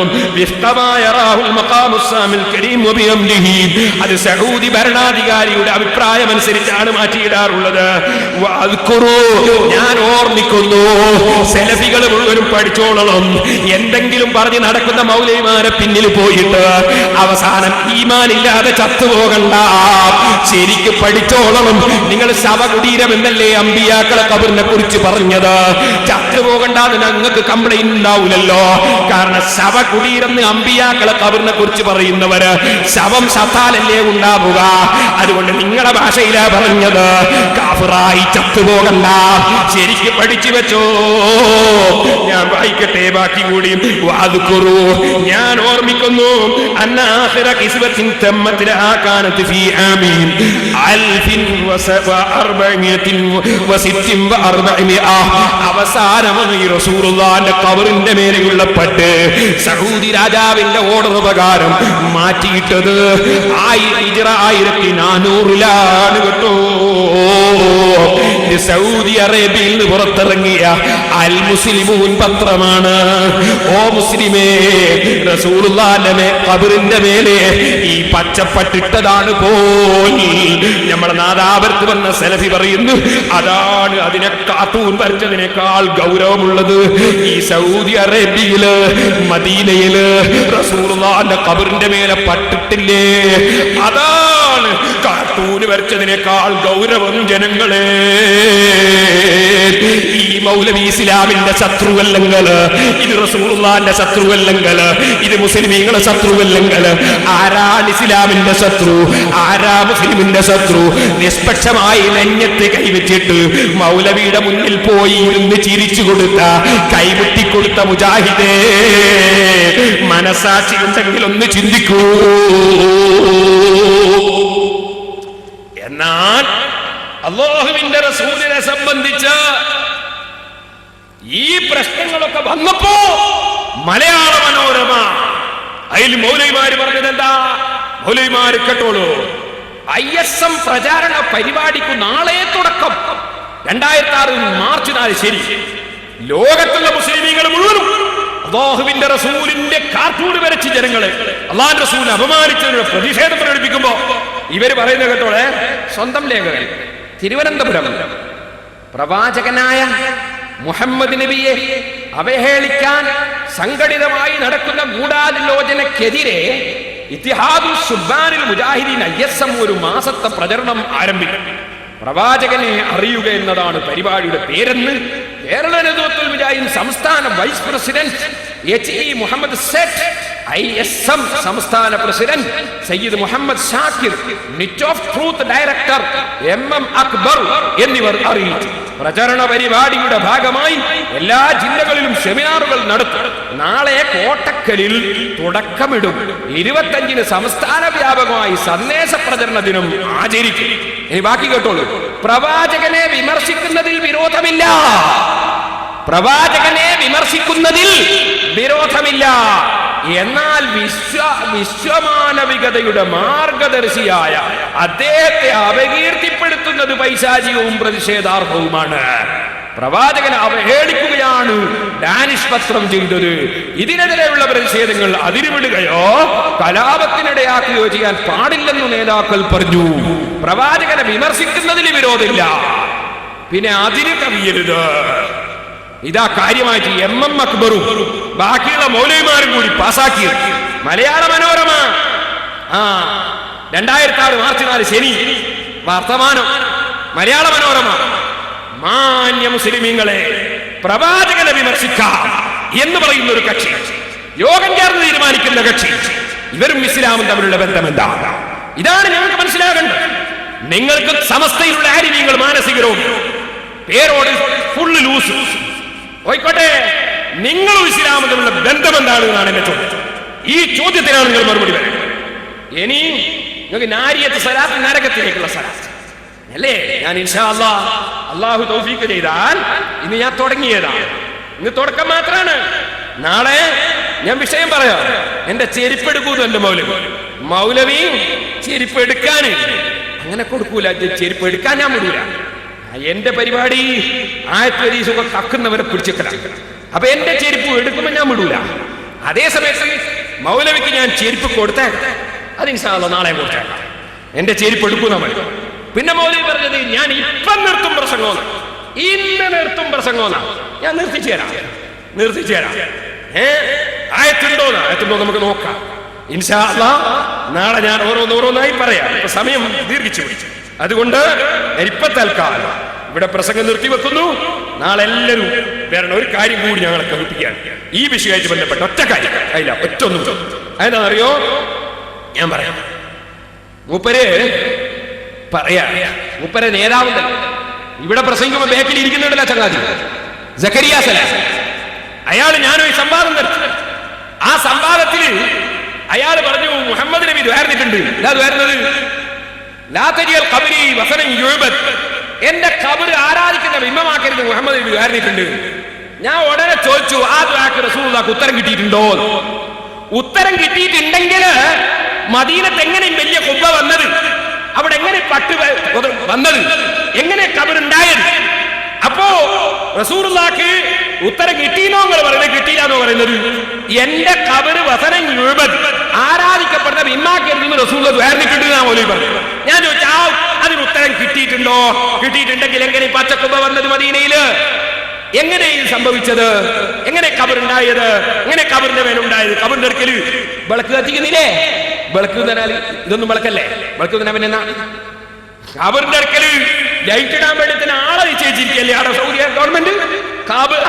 അത് സഊദി ഭരണാധികാരിയുടെ അഭിപ്രായം അനുസരിച്ചാണ് മാറ്റിയിടാറുള്ളത്. ഞാൻ ഓർമ്മിക്കുന്നു, സെലഫികൾ മുഴുവനും പഠിച്ചോളണം. എന്തെങ്കിലും പറഞ്ഞ് നടക്കുന്ന മൗലവിമാരെ പിന്നിൽ പോയിട്ട് അവസാനം ഈമാനില്ലാതെ ചത്തുപോകണ്ട. ശരിക്ക് പഠിച്ചോളണം. നിങ്ങൾ ശവകുടീരം എന്നല്ലേ അമ്പിയാക്കളെ ഖബറിനെ കുറിച്ച് പറഞ്ഞത്? ചത്തുപോകണ്ട ഞങ്ങൾക്ക് കംപ്ലൈന്റ് ഉണ്ടാവില്ലല്ലോ. കാരണം ശവകുടീരം അമ്പിയാക്കളെ ഖബറിനെ കുറിച്ച് പറയുന്നവര് ശവം ശത്താലല്ലേ ഉണ്ടാവുക. അതുകൊണ്ട് നിങ്ങളുടെ ഭാഷയിലാ പറഞ്ഞത്. കാഫിറായി ചത്തുപോകണ്ട, ശരിക്ക് പഠിച്ചു വെച്ചോ. ഞാൻ വായിക്കട്ടെ ബാക്കി കൂടി. ഞാൻ ഓർമ്മിക്കുന്നു, അവസാനമായി റസൂലുള്ളാഹിന്റെ ഖബറിന്റെ മേലെയുള്ള പട്ട് സഊദി രാജാവിന്റെ ഓർഡർ പ്രകാരം മാറ്റിയിട്ടത് 1400 കേട്ടോ. സൗദി അറേബ്യയിൽ നിന്ന് പുറത്തിറങ്ങിയ അൽ മുസ്ലിമൂൻ പത്രമാണ്. ഓ മുസ്ലിമേ, റസൂലുള്ളാഹിന്റെ ഖബറിന്റെ മേലെ ഈ പച്ചപ്പട്ടിട്ടതാണ് പോൽ. നമ്മുടെ നാദാപുരത്ത് വന്ന സലഫി പറയുന്നു, അതാണ് അതിനെ കാർട്ടൂൺ വരച്ചതിനേക്കാൾ ഗൗരവമുള്ളത്. ഈ സൗദി അറേബ്യയില് മദീനയില് റസൂലുള്ളാഹിന്റെ ഖബറിന്റെ മേലെ പട്ടിട്ടില്ലേ, അതാണ് കാർട്ടൂൺ വരച്ചതിനേക്കാൾ ഗൗരവം. ജനങ്ങളെ, ഈ മൗലവി ഇസ്ലാമിന്റെ ശത്രുവല്ലെങ്കിൽ, ഇത് റസൂലുള്ളാഹിന്റെ ശത്രുവല്ലെങ്കിൽ, ഇത് മുസ്ലിമീങ്ങളുടെ ശത്രുവല്ലെങ്കിൽ, ആരാണ് ഇസ്ലാമിന്റെ ശത്രു, ആരാ മുസ്ലിമിന്റെ ശത്രു? നിഷ്പക്ഷമായി നെഞ്ഞത്ത് കൈവച്ചിട്ട് മൗലവിയുടെ മുന്നിൽ പോയി ഇരുന്ന് ചിരിച്ചു കൊടുത്ത, കൈമുട്ടിക്കൊടുത്ത മുജാഹിദേ, മനസാക്ഷി ഉണ്ടെങ്കിൽ ഒന്ന് ചിന്തിക്കൂ. എന്നാൽ അല്ലാഹുവിന്റെ റസൂലിനെ സംബന്ധിച്ച് ഈ പ്രശ്നങ്ങളൊക്കെ വന്നപ്പോ മലയാള മനോരമ അതിൽ മൗലവിമാര് പറഞ്ഞത് എന്താ? മൗലവിമാര് കേട്ടോളൂ, ISM പ്രചാരണ പരിപാടിക്ക് നാളെ തുടക്കം. 2006 മാർച്ച് 4 ശരി. ലോകത്തുള്ള മുസ്ലിമീങ്ങൾ മുഴുവനും അല്ലാഹുവിന്റെ റസൂലിന്റെ കാർട്ടൂൺ വരച്ച് ജനങ്ങളെ അല്ലാഹുവിന്റെ റസൂലിനെ അപമാനിച്ചതിനുള്ള പ്രതിഷേധം പ്രകടിപ്പിക്കുമ്പോ ഇവര് പറയുന്ന കേട്ടോളെ, സ്വന്തം ലേഖകൻ തിരുവനന്തപുരം പ്രവാചകനായ മുഹമ്മദ് നബിയെ അവഹേളിക്കാൻ സംഘടിതമായി നടക്കുന്ന ഗൂഢാലോചനക്കെതിരെ ഇത്തിഹാദുൽ സുബ്ബാനിൽ മുജാഹിദീൻ ISM ഒരു മാസത്തെ പ്രചരണം ആരംഭിക്കും. പ്രവാചകനെ അറിയുക എന്നതാണ് പരിപാടിയുടെ പേരെന്ന് കേരള നേതൃത്വത്തിൽ മുജാഹിദീൻ സംസ്ഥാന vice president HE Muhammad Sait, ISM സംസ്ഥാന president Sayyid Muhammad Shakir, Niche of Truth director MM Akbar എന്നിവർ അറിയിച്ചു. പ്രചരണ പരിപാടിയുടെ ഭാഗമായി എല്ലാ ജില്ലകളിലും സെമിനാറുകൾ നടത്തും. നാളെ കോട്ടക്കലിൽ തുടക്കമിടും. 25-ന് സംസ്ഥാന വ്യാപകമായി സന്ദേശ പ്രചരണ ദിനം ആചരിക്കും. ഇനി ബാക്കി കേട്ടോളൂ. പ്രവാചകനെ വിമർശിക്കുന്നതിൽ വിരോധമില്ല, പ്രവാചകനെ വിമർശിക്കുന്നതിൽ വിരോധമില്ല. എന്നാൽ വിശ്വമാനവികതയുടെ മാർഗദർശിയായ അദ്ദേഹത്തെ അപകീർത്തിപ്പെടുത്തുന്നത് പൈശാചികവും പ്രതിഷേധാർഹവുമാണ്. പ്രവാചകനെ അവഹേളിക്കുകയാണ് ഡാനിഷ് പത്രം ചെയ്തത്. ഇതിനെതിരെയുള്ള പ്രതിഷേധങ്ങൾ അതിരുവിടുകയോ കലാപത്തിനിടയാക്കുകയോ ചെയ്യാൻ പാടില്ലെന്ന് നേതാക്കൾ പറഞ്ഞു. പ്രവാചകനെ വിമർശിക്കുന്നതിൽ വിരോധമില്ല, പിന്നെ അതിന് കവിയരുത്. ഇതാ കാര്യമായിട്ട് MM അക്ബറും ബാക്കിയുള്ള മൗലവിമാരും കൂടി പാസാക്കിയത്. മലയാള മനോരമ 2006 മാർച്ച് 4 ശനി വർത്തമാനം. മലയാള മനോരമ, മാന്യ മുസ്ലിമീങ്ങളെ, പ്രവാചകനെ വിമർശിക്കാം എന്ന് പറയുന്ന ഒരു കക്ഷി, യോഗം ചേർന്ന് തീരുമാനിക്കുന്ന കക്ഷി, ഇവരും ഇസ്ലാമും തമ്മിലുള്ള ബന്ധം എന്താണ്? ഇതാണ് ഞങ്ങൾക്ക് മനസ്സിലാകേണ്ടത്. നിങ്ങൾക്ക് സമസ്തയിലുള്ള ആരിമീങ്ങൾ മാനസികരവും പേരോട് ഫുള്ള് ലൂസ് പോയിക്കോട്ടെ, നിങ്ങളും ഇസ്ലാമും തമ്മിലുള്ള ബന്ധം എന്താണ് എന്നാണ് എന്റെ ചോദ്യം. ഈ ചോദ്യത്തിനാണ് നിങ്ങൾ മറുപടി പറയുന്നത്. ഇനി നിങ്ങൾക്ക് നാരിയത്ത് സലാത്ത്, നരകത്തിലേക്കുള്ള സലാത്ത്, അല്ലേ? ഞാൻ ഇൻഷാ അല്ലാഹ് അള്ളാഹു തൗഫീഖ് ചെയ്താൽ ഇന്ന് ഞാൻ തുടങ്ങിയതാണ്. ഇന്ന് തുടക്കം മാത്രമാണ്. നാളെ ഞാൻ വിഷയം പറയാം. എന്റെ ചെരുപ്പ് എടുക്കൂന്നു എന്റെ മൗലവി ചെരുപ്പ് എടുക്കാന് അങ്ങനെ കൊടുക്കൂല. ചെരുപ്പ് എടുക്കാൻ ഞാൻ വിടൂല. എന്റെ പരിപാടി ആയത്വരീസൊക്കെ കക്കുന്നവരെ പിടിച്ചേക്കലാണ്. അപ്പൊ എന്റെ ചെരുപ്പ് എടുക്കുമ്പോ ഞാൻ വിടൂല. അതേ സമയത്ത് മൗലവിക്ക് ഞാൻ ചെരുപ്പ് കൊടുത്തേക്കാം. അത് ഇൻഷാ അല്ലാഹ് നാളെ കൊടുത്തേക്കാം. എന്റെ ചെരുപ്പ് എടുക്കും നമ്മൾ. പിന്നെ മൗലവി പറഞ്ഞത് ഞാൻ ഇപ്പം നിർത്തും പ്രസംഗം, ഇന്ന് നിർത്തും പ്രസംഗം. ഞാൻ നിർത്തിച്ചു തരാം. ആയത്തുണ്ടോ നമുക്ക് നോക്കാം ഇൻഷാ അല്ലാഹ്. നാളെ ഞാൻ ഓരോന്നായി പറയാം. ഇപ്പൊ സമയം ദീർഘിച്ചു പോയി. അതുകൊണ്ട് ഇപ്പൊ തൽക്കാലം ഇവിടെ പ്രസംഗം നിർത്തി വെക്കുന്നു. നാളെ എല്ലാവരും വരണം. ഒരു കാര്യം കൂടി ഞങ്ങളെ കേൾപ്പിക്കാൻ, ഈ വിഷയമായിട്ട് ബന്ധപ്പെട്ട ഒറ്റ കാര്യം അല്ല, ഒറ്റൊന്നും. അതെന്താണെന്നറിയോ? ഞാൻ പറയാം. മൂപ്പര് നേതാവുണ്ടല്ലോ, ഇവിടെ പ്രസംഗിക്കുമ്പോ ബാക്കിൽ ഇരിക്കുന്നുണ്ടല്ലോ ചങ്ങാതി സക്കരിയ സലാഹ്. അയാൾ ഞാനൊരു സംവാദം നടത്തി. ആ സംവാദത്തില് അയാൾ പറഞ്ഞു, മുഹമ്മദ് നബി ദ്വാരന്നിട്ടുണ്ട്. എന്റെ ഖബർ ആരാധിക്കുന്ന ബിംബമാക്കരുത് മുഹമ്മദ് നബി ദ്വാരന്നിട്ടുണ്ട്. ഞാൻ ഉടനെ ചോദിച്ചു, ആ ദ്വാക്ക് റസൂലുള്ളാഹിക്ക് ഉത്തരം കിട്ടിയിട്ടുണ്ടോ? ഉത്തരം കിട്ടിയിട്ടുണ്ടെങ്കിൽ മദീനത്ത് എങ്ങനെ വലിയ കുബ്ബ വന്നത്? അവിടെ എങ്ങനെ പട്ട് വന്നത്? എങ്ങനെ ഖബർ ഉണ്ടായത്? അപ്പോ റസൂലുള്ളാഹിക്ക് ഉത്തരം കിട്ടിയെന്നോ നിങ്ങൾ പറയുന്നത്, കിട്ടിയില്ലാന്നോ പറയുന്നത്? എന്റെ ഖബർ വസനം ആരാധിക്കപ്പെടുന്ന ബിംബമാക്കരുതെന്ന് റസൂലുള്ളാഹി ദ്വാരന്നിട്ടുണ്ട് എന്നാ മൗലവി പറഞ്ഞു. ഞാൻ ചോദിച്ചാ അതിന് ഉത്തരം കിട്ടിയിട്ടുണ്ടോ? കിട്ടിയിട്ടുണ്ടെങ്കിൽ എങ്ങനെ പച്ചക്കുബ്ബ വന്നത് മദീനയില്? എങ്ങനെ ഇത് സംഭവിച്ചത്? എങ്ങനെ ഖബർ ഉണ്ടായത്? എങ്ങനെ ഖബറിന്റെ മേലുണ്ടായത്? ഖബറിന്റെ അടുക്കല് വിളക്ക് കത്തിക്കുന്നില്ലേ? വിളക്ക് തന്നാൽ ഇതൊന്നും വിളക്കല്ലേ? വിളക്ക് തന്നെ പിന്നെ ഖബറിന്റെ അടുക്കല് ലൈറ്റ് ഇടാൻ വേണ്ടി ആളെ നിശ്ചയിച്ചിരിക്കല്ലേ അവിടെ സൗദി ഗവൺമെന്റ്?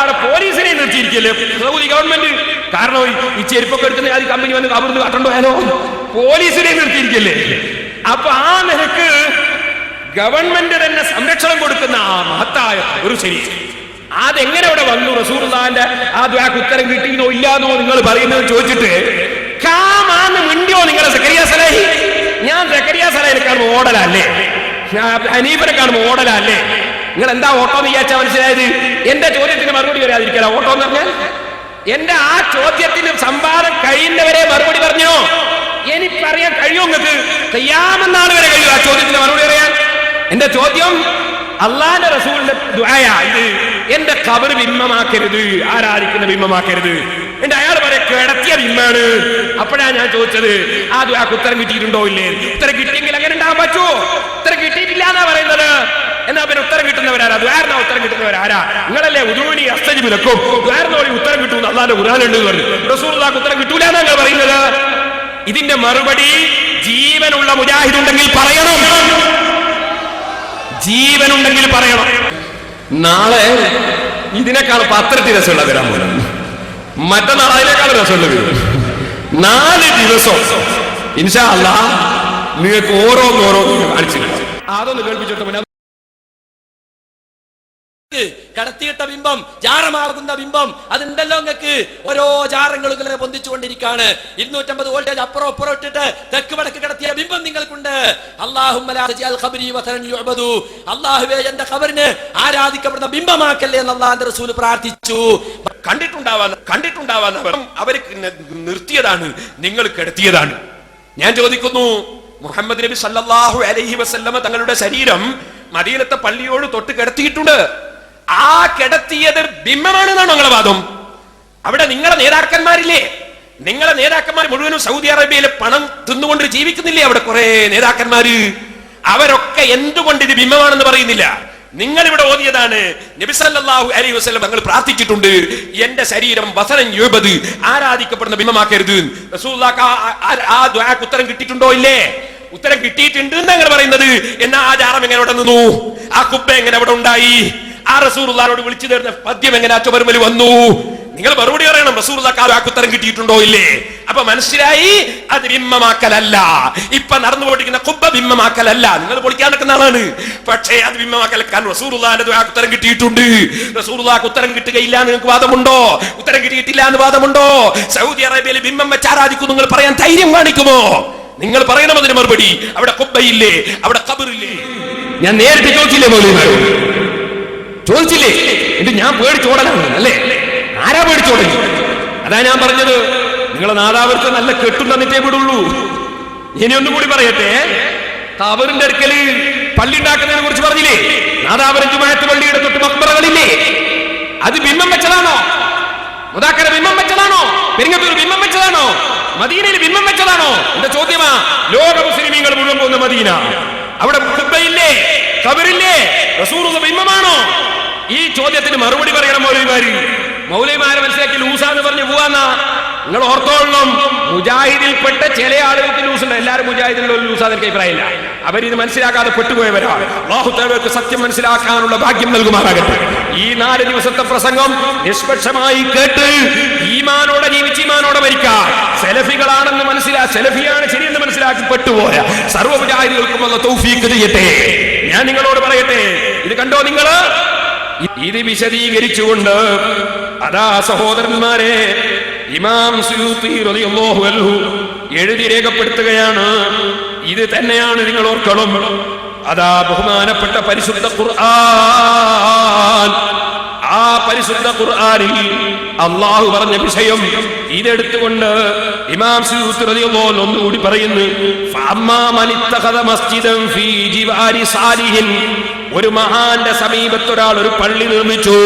അവിടെ പോലീസിനെ നിർത്തിയിരിക്കല്ലേ സൗദി ഗവൺമെന്റ്? കാരണം ഈ ചെരുപ്പൊക്കെ എടുക്കുന്ന ആദ്യം കമ്പനി വന്ന് ഖബറിന് കണ്ടോയാലോ, പോലീസിനെ നിർത്തിയിരിക്കല്ലേ? അപ്പൊ ആ നിലക്ക് ഗവൺമെന്റ് തന്നെ സംരക്ഷണം കൊടുക്കുന്ന ആ മഹത്തായ ഒരു ശരി, അതെങ്ങനെ അവിടെ വന്നു? റസൂലുള്ളാഹിന്റെ ആ ദുആക്ക് ഉത്തരം കിട്ടിയോ ഇല്ലാന്നോ നിങ്ങൾ പറയുന്നത് ചോദിച്ചിട്ട് കാമാന്ന് മിണ്ടിയോ നിങ്ങൾ സക്കരിയ സലാഹി? ഞാൻ സക്കരിയ സലാഹിനെ കാണുമ്പോൾ മോഡലല്ലേ, ഹനീഫിനെ കാണുമ്പോൾ മോഡലല്ലേ? നിങ്ങൾ എന്താ ഓട്ടോ എന്ന് വിചാരിച്ചാ മനസ്സിലായത്? എന്റെ ചോദ്യത്തിന് മറുപടി വരാതിരിക്കല ഓട്ടോ എന്ന് പറഞ്ഞാൽ? എന്റെ ആ ചോദ്യത്തിന് സംവാദം കഴിയുന്നവരെ മറുപടി പറഞ്ഞോ? എനിക്കറിയാൻ കഴിയോ? നിങ്ങൾക്ക് ഖിയാമത്ത് വരെ കഴിയും ആ ചോദ്യത്തിന് മറുപടി അറിയാൻ? എന്റെ ചോദ്യം അള്ളാന്റെ റസൂലിന്റെ ദുആയാ ഇത്. എന്റെ ഖബർ ബിംബമാക്കരുത്, ആരാധിക്കുന്ന ബിംബമാക്കരുത്. എന്റെ അയാൾ പറയാ കിടത്തിയ ബിംബാണ്. അപ്പോഴാ ഞാൻ ചോദിച്ചത് ആ ദുആക്ക് ഉത്തരം കിട്ടിയിട്ടുണ്ടോ ഇല്ലേ? ഉത്തരം കിട്ടിയെങ്കിൽ അങ്ങനെ ഉണ്ടാകാൻ പറ്റുമോ? ഉത്തരം കിട്ടിയിട്ടില്ല എന്നാ പറയുന്നത്. എന്നാ പിന്നെ ഉത്തരം കിട്ടുന്നവരാരാ? ദ്വാരന ഉത്തരം കിട്ടുന്നവരാരാ? നിങ്ങളല്ലേ ഉദൂനി അസ്തജിബിലക്കും ദ്വാരനോടി ഉത്തരം കിട്ടുന്ന അള്ളാന്റെ ഖുർആനിലുണ്ട് പറഞ്ഞു. റസൂലുള്ളാഹിക്ക് ഉത്തരം കിട്ടൂല എന്നാ നിങ്ങൾ പറയുന്നത്. ഇതിന്റെ മറുപടി ജീവനുള്ള മുജാഹിദ് ഉണ്ടെങ്കിൽ പറയണം. ജീവനുണ്ടെങ്കിൽ പറയണം. നാളെ ഇതിനേക്കാൾ പത്രത്തിൽ രസമുള്ള വരാൻ പോലും, മറ്റന്നാൾ അതിനേക്കാൾ രസമുള്ള വരും. 4 ദിവസം ഇൻഷാ അല്ലാഹ് നിങ്ങൾക്ക് ഓരോന്നോരോന്ന് കാണിച്ചു. അതൊന്ന് കേൾപ്പിച്ചിട്ട് കടത്തിയിട്ട ബിംബം, ജാറമാകുന്ന ബിംബം, അതുണ്ടല്ലോ നിങ്ങൾക്ക്. ഓരോ ജാറങ്ങളും ഇങ്ങനെ പൊന്തിച്ചുകൊണ്ടിരിക്കുകയാണ്. 250 വോൾട്ടേജ് അപ്പുറം ഇട്ടിട്ട് തെക്ക് വടക്ക് കിടത്തിയ ബിംബം നിങ്ങൾക്കുണ്ട്. അല്ലാഹുവേ എന്റെ ഖബറിനെ ആരാധിക്കപ്പെടുന്ന ബിംബമാക്കല്ലേ എന്ന് അല്ലാഹുവിന്റെ റസൂൽ പ്രാർത്ഥിച്ചു. കണ്ടിട്ടുണ്ടാവാൻ അവര് നിർത്തിയതാണ്, നിങ്ങൾ കിടത്തിയതാണ്. ഞാൻ ചോദിക്കുന്നു, മുഹമ്മദ് നബി സല്ലല്ലാഹു അലൈഹി വസല്ലമ തങ്ങളുടെ ശരീരം മദീനത്തെ പള്ളിയോട് തൊട്ട് കിടത്തിയിട്ടുണ്ട്. ആ കിടത്തിയത് ബിംബമാണെന്നാണ് നിങ്ങളുടെ വാദം? അവിടെ നിങ്ങളെ നേതാക്കന്മാരില്ലേ? നിങ്ങളെ നേതാക്കന്മാർ മുഴുവനും സൗദി അറേബ്യയിലെ പണം തിന്നുകൊണ്ട് ജീവിക്കുന്നില്ലേ? അവിടെ കുറെ നേതാക്കന്മാര്, അവരൊക്കെ എന്തുകൊണ്ട് ഇത് ബിംബമാണെന്ന് പറയുന്നില്ല? നിങ്ങൾ ഇവിടെ ഓതിയതാണ്. നബി സല്ലല്ലാഹു അലൈഹി വസല്ലം തങ്ങൾ പ്രാർത്ഥിച്ചിട്ടുണ്ട്, എന്റെ ശരീരം വസനം യുഅബദ് ആരാധിക്കപ്പെടുന്ന ബിംബമാക്കരുത്. റസൂലുള്ളാഹിക്ക് ആ ദുആക്ക് ഉത്തരം കിട്ടിയിട്ടുണ്ടോ ഇല്ലേ? ഉത്തരം കിട്ടിയിട്ടുണ്ട് എന്നാണ് പറയുന്നത്. എന്നാ ആ ജാറം എങ്ങനെ അവിടെ നിന്നു? ആ കുബ്ബ എങ്ങനെ അവിടെ ഉണ്ടായി? ആ റസൂലുള്ളാഹിയോട് വിളിച്ചു തരുന്ന പദ്യം എങ്ങനെ ആ ചുമരുമൽ വന്നു? നിങ്ങൾ മറുപടി പറയണം. റസൂലുള്ളാഹിക്ക് ആ ഉത്തരം കിട്ടിയിട്ടുണ്ടോ ഇല്ലേ? അപ്പൊ മനസ്സിലായി, അത് ബിംബമാക്കലല്ല. ഇപ്പൊ നടന്നുകൊണ്ടിരിക്കുന്ന കുബ്ബ ബിംബമാക്കലല്ല. നിങ്ങൾ പൊളിക്കാൻ നിൽക്കുന്ന ആളാണ്. പക്ഷേ അത് ബിംബമാക്കലക്കാൻ റസൂലുള്ളാഹിന്റെ ഉത്തരം കിട്ടിയിട്ടുണ്ട്. റസൂലുള്ളാഹിക്ക് ഉത്തരം കിട്ടുകയില്ല എന്ന് നിങ്ങൾക്ക് വാദമുണ്ടോ? ഉത്തരം കിട്ടിയിട്ടില്ല എന്ന് വാദമുണ്ടോ? സൗദി അറേബ്യയിൽ ബിംബം വെച്ച് ആരാധിക്കും നിങ്ങൾ പറയാൻ ധൈര്യം കാണിക്കുമോ? നിങ്ങൾ പറയണം അതിന് മറുപടി. അവിടെ കുബ്ബയില്ലേ? അവിടെ ഖബറില്ലേ? ഞാൻ നേരിട്ട് ചോദിച്ചില്ലേ മൗലവിമാരോട്? ചോദിച്ചില്ലേ? എന്നിട്ട് ഞാൻ പേടിച്ചോടലാണ് അല്ലേ? ആരാ പേടിച്ചോടൽ? അതാ ഞാൻ പറഞ്ഞത്, നിങ്ങളെ നാദാവർക്ക് നല്ല കെട്ടും തന്നിട്ടേ വിടുള്ളൂ. ഇനി ഒന്നും കൂടി പറയട്ടെ, ഖബറിന്റെ അടുക്കല് പള്ളി ഉണ്ടാക്കുന്നതിനെ കുറിച്ച് പറഞ്ഞില്ലേ? നാദാവരം ജുമാഅത്ത് പള്ളിയുടെ തൊട്ട് മഖ്ബറകളില്ലേ? അത് ബിംബം വെച്ചതാണോ? മുദാക്കര ബിംബം വെച്ചതാണോ? പെരിങ്ങത്തൂർ ബിംബം വെച്ചതാണോ? മദീനയിൽ ബിംബം വെച്ചതാണോ? എന്റെ ചോദ്യമാ. ലോക മുസ്ലിമീങ്ങൾ മുഴുവൻ പോകുന്ന മദീന, അവിടെ ഖുബ്ബയില്ലേ? ഖബറില്ലേ? റസൂലുള്ള ബിംബമാണോ? ഈ ചോദ്യത്തിന് മറുപടി പറയണം മൗലവിമാര്. മൗലവിമാരെ മനസ്സിലാക്കി ലൂസാന്ന് പറഞ്ഞ് പോവാന്നാ. നിങ്ങൾ ഓർത്തോളണം, മുജാഹിദിൽപ്പെട്ട ചില ആളുകൾക്ക് ലൂസുണ്ട്. എല്ലാവരും മുജാഹിദിലുള്ള ലൂസാന്ന് എനിക്ക് അഭിപ്രായമില്ല. അവരിത് മനസ്സിലാക്കാതെ പെട്ടുപോയവരാണ്. അല്ലാഹു തആലക്ക് സത്യം മനസ്സിലാക്കാനുള്ള ഭാഗ്യം നൽകുമാറാകട്ടെ. ഈ 4 ദിവസത്തെ പ്രസംഗം നിഷ്പക്ഷമായി കേട്ട് ഈമാനോടെ ജീവിച്ച് ഈമാനോടെ മരിക്കാൻ, സെലഫികളാണെന്ന് സെലഫിയാണ് ശരിയെന്ന് മനസ്സിലാക്കി പെട്ടുപോയ സർവ്വ മുജാഹിദുകൾക്കും അല്ലാഹു തൗഫീഖ് ചെയ്യട്ടെ. ഞാൻ നിങ്ങളോട് പറയട്ടെ, ഇത് കണ്ടോ നിങ്ങൾ? ഇത് വിശദീകരിച്ചുകൊണ്ട് അതാ സഹോദരന്മാരെ, ഇമാം സുയൂത്തി റളിയല്ലാഹു അൻഹു എഴുതി രേഖപ്പെടുത്തുകയാണ്. ഇത് തന്നെയാണ് നിങ്ങൾ ഓർക്കണം. അതാ ബഹുമാനപ്പെട്ട പരിശുദ്ധ ഖുർആൻ, ആ പരിശുദ്ധ ഖുർആനിൽ അല്ലാഹു പറഞ്ഞ വിഷയം ഇതെടുത്തുകൊണ്ട് ഇമാം സുയൂത്തി റളിയല്ലാഹു അൻഹു ഒന്നുകൂടി പറയുന്നു. ഫഅമ്മാ മൻ ഇത്തഖദ മസ്ജിദൻ ഫീ ജിവാരി സാലിഹിൻ, ഒരു മഹാന്റെ സമീപത്ത് ഒരാൾ ഒരു പള്ളി നിർമ്മിച്ചു.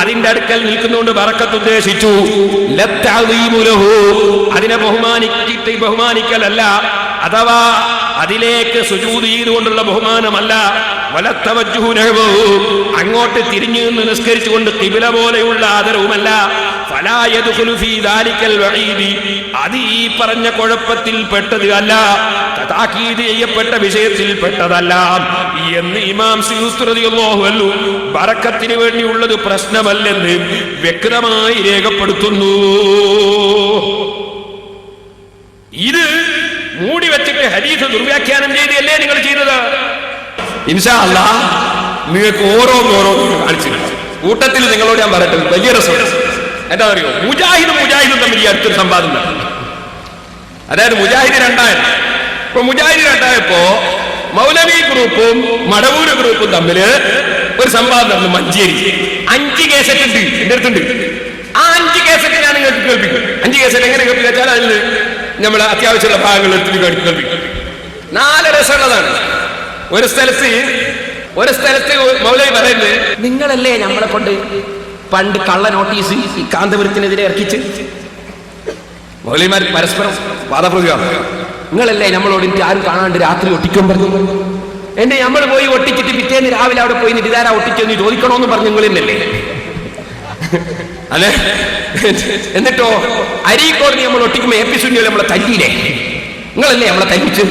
അതിന്റെ അടുക്കൽ നിൽക്കുന്നുകൊണ്ട് ബറക്കത്ത് ഉദ്ദേശിച്ചു. അതിനെ ബഹുമാനിക്കലല്ല, അഥവാ അതിലേക്ക് സുജൂദ് ചെയ്തുകൊണ്ടുള്ള ബഹുമാനമല്ല. അങ്ങോട്ട് തിരിഞ്ഞു നിന്ന് നിസ്കരിച്ചുകൊണ്ട് ഖിബ്ല പോലെയുള്ള ആദരവുമല്ല. അത് ഈ പറഞ്ഞ കുഴപ്പത്തിൽ പെട്ടത് അല്ല, താക്കീത് ചെയ്യപ്പെട്ട വിഷയത്തിൽ പെട്ടതല്ല എന്ന് ഇമാം സുയൂത്തി റളിയല്ലാഹു അൻഹു ബറക്കത്തിന് വേണ്ടിയുള്ളത് പ്രശ്നമല്ലെന്ന് വ്യക്തമായി രേഖപ്പെടുത്തുന്നു. ഇത് മൂടി വെച്ചിട്ട് ഹദീസ് ദുർവ്യാഖ്യാനം ചെയ്തല്ലേ നിങ്ങൾ ചെയ്തത്? ഇൻഷാ അല്ലാഹ് നിങ്ങൾക്ക് ഓരോന്നോരോന്ന് കാണിച്ചു കൂട്ടത്തിൽ നിങ്ങളോട് ഞാൻ പറയട്ടെ, വലിയ രസമാണ്. എന്താ അറിയോ, മുജാഹിദും തമ്മിൽ ഈ അടുത്തൊരു സംവാദം നടന്നു. അതായത് മുജാഹിദ് 2 ഇപ്പൊ മുജാഹിദ് 2 മൗലവി ഗ്രൂപ്പും മടവൂര് ഗ്രൂപ്പും തമ്മിൽ ഒരു സംവാദം നടന്നു മഞ്ചേരി. 5 കേസറ്റ് ഉണ്ട് എന്റെ അടുത്തുണ്ട്. ആ 5 കേസറ്റ് ഞാൻ നിങ്ങൾക്ക് കേൾപ്പിക്കും. 5 കേസറ്റ് എങ്ങനെ കേൾപ്പിച്ചാൽ അതിൽ നമ്മൾ അത്യാവശ്യമുള്ള ഭാഗങ്ങൾ എടുത്തിട്ട് കേൾപ്പിക്കും. 4 രസമുള്ളതാണ്. ഒരു സ്ഥലത്ത് മൗലവി പറയുന്നത്, നിങ്ങളല്ലേ നമ്മളെ കൊണ്ട് പണ്ട് കള്ള നോട്ടീസ് ഈ കാന്തപുരത്തിനെതിരെ ഇറക്കിച്ച്. മൗലവിമാർ പരസ്പരം വാദപ്രതിവാദം. നിങ്ങളല്ലേ നമ്മളോട് എനിക്ക് ആരും കാണാണ്ട് രാത്രി ഒട്ടിക്കാൻ പറഞ്ഞു. എന്നെ നമ്മൾ പോയി ഒട്ടിച്ചിട്ട് പിറ്റേന്ന് രാവിലെ അവിടെ പോയി ഇതാരാ ഒട്ടിച്ചെന്ന് ചോദിക്കണോന്ന് പറഞ്ഞു. നിങ്ങൾ തന്നെയല്ലേ? അല്ലെ? എന്നിട്ടോ അരീക്കോട് നമ്മൾ ഒട്ടിക്കുമ്പോ എപ്പിസുണ്ണിയോ നമ്മളെ തല്ലിയില്ലേ? നിങ്ങളല്ലേ നമ്മളെ തല്ലിച്ച്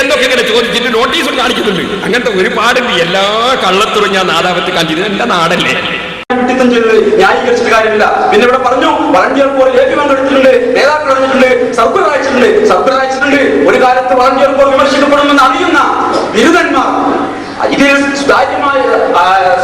എന്നൊക്കെ ഇങ്ങനെ ചോദിച്ചിട്ട് നോട്ടീസും കാണിക്കുന്നുണ്ട്. അങ്ങനത്തെ ഒരുപാടുണ്ട്. എല്ലാ കള്ളത്തുറും ഞാൻ നാദാപത്തിൽ കാണിച്ചത് എന്റെ നാടല്ലേ. ന്യായീകരിച്ചിട്ട് കാര്യമില്ല. പിന്നെ ഇവിടെ പറഞ്ഞു വളണ്ടിയർ കോർ ലേഖനം എടുത്തിട്ടുണ്ട്, നേതാക്കൾ പറഞ്ഞിട്ടുണ്ട്, സർക്കുലർ അയച്ചിട്ടുണ്ട്. ഒരു കാലത്ത് വളണ്ടിയർ കോർ വിമർശിക്കപ്പെടുമെന്ന് അറിയുന്ന ബിരുദന്മാർ ഇതിൽ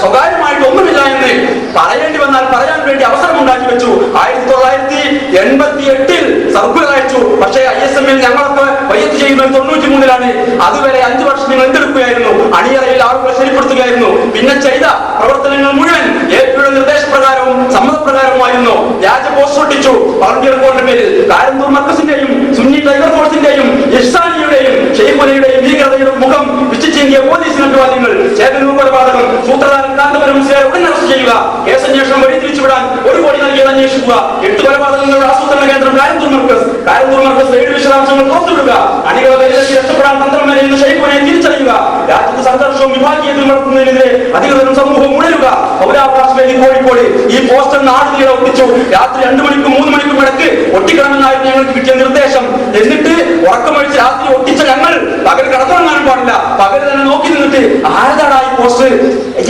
സ്വകാര്യമായിട്ട് ഒന്നുമില്ല എന്ന് പറയേണ്ടി വന്നാൽ പറയാൻ വേണ്ടി അവസരം ഉണ്ടാക്കി വെച്ചു. 1988 സർക്കുലർ അയച്ചു. പക്ഷേ ISM-ൽ ഞങ്ങളൊക്കെ വയ്യത്ത് ചെയ്യുന്നത് 93-ലാണ്. അതുവരെ 5 വർഷം നിങ്ങൾ എന്തെടുക്കുകയായിരുന്നു? അണിയറയിൽ ആളുകളെ ശരിപ്പെടുത്തുകയായിരുന്നു. പിന്നെ ചെയ്ത പ്രവർത്തനങ്ങൾ മുഴുവൻ APയുടെ നിർദ്ദേശപ്രകാരവും സമ്മതപ്രകാരവുമായിരുന്നു. വ്യാജ പോസ്റ്റ് ഒട്ടിച്ചു വളണ്ടിയർ കോറിന്റെ പേരിൽ. കാരന്തൂർ മർക്കസിന്റെയും സുന്നി ടൈഗർ ഫോഴ്സിന്റെയും ഇഹ്സാനിയുടെയും ഷെയ്ഖുനയുടെയും ഭീകരതയുടെ മുഖം വിശ്വസിച്ചെങ്കിയ പോലീസ് നട്ടുവാദികൾ, ചേതനൂർ കൊലപാതകം, സൂത്രധാരൻ കാന്തപുരം ഉടൻ അറസ്റ്റ് ചെയ്യുക, കേസന്വേഷണം വഴി തിരിച്ചുവിടാൻ 1 കോടി നൽകിയത് അന്വേഷിക്കുക, 8 കൊലപാതകങ്ങളുടെ ആസൂത്രണ കേന്ദ്രം കാരന്തൂർ മർക്കസ് 7 വിശദാംശങ്ങൾ പുറത്തുവിടുക, അണികളെ വരിലെത്തി രക്ഷപ്പെടാൻ തന്ത്രം വരെയെന്ന് ഷെയ്ഖുനെ തിരിച്ചറിയുക, രാജ്യത്ത് സംഘർഷവും വിഭാഗീയതയും നടത്തുന്നതിനെതിരെ അധികൃതരും സമൂഹവും ഉണരുക. പൗരാവകാശ വേദി കോഴിക്കോട് ഈ പോസ്റ്റർ നാടിനീളെ ഒട്ടിച്ചു. രാത്രി 2 മണിക്കും 3 മണിക്കും ഇടയ്ക്ക് ഒട്ടിക്കണമെന്നായിരുന്നു ഞങ്ങൾക്ക് കിട്ടിയ നിർദ്ദേശം. എന്നിട്ട് ഉറക്കമൊഴിച്ച് രാത്രി ഒട്ടിച്ച ഞങ്ങൾ പകൽ കടത്തുറങ്ങാനും പാടില്ല. പകൽ തന്നെ നോക്കി നിന്നിട്ട് ആരാടാ ഈ പോസ്റ്റർ,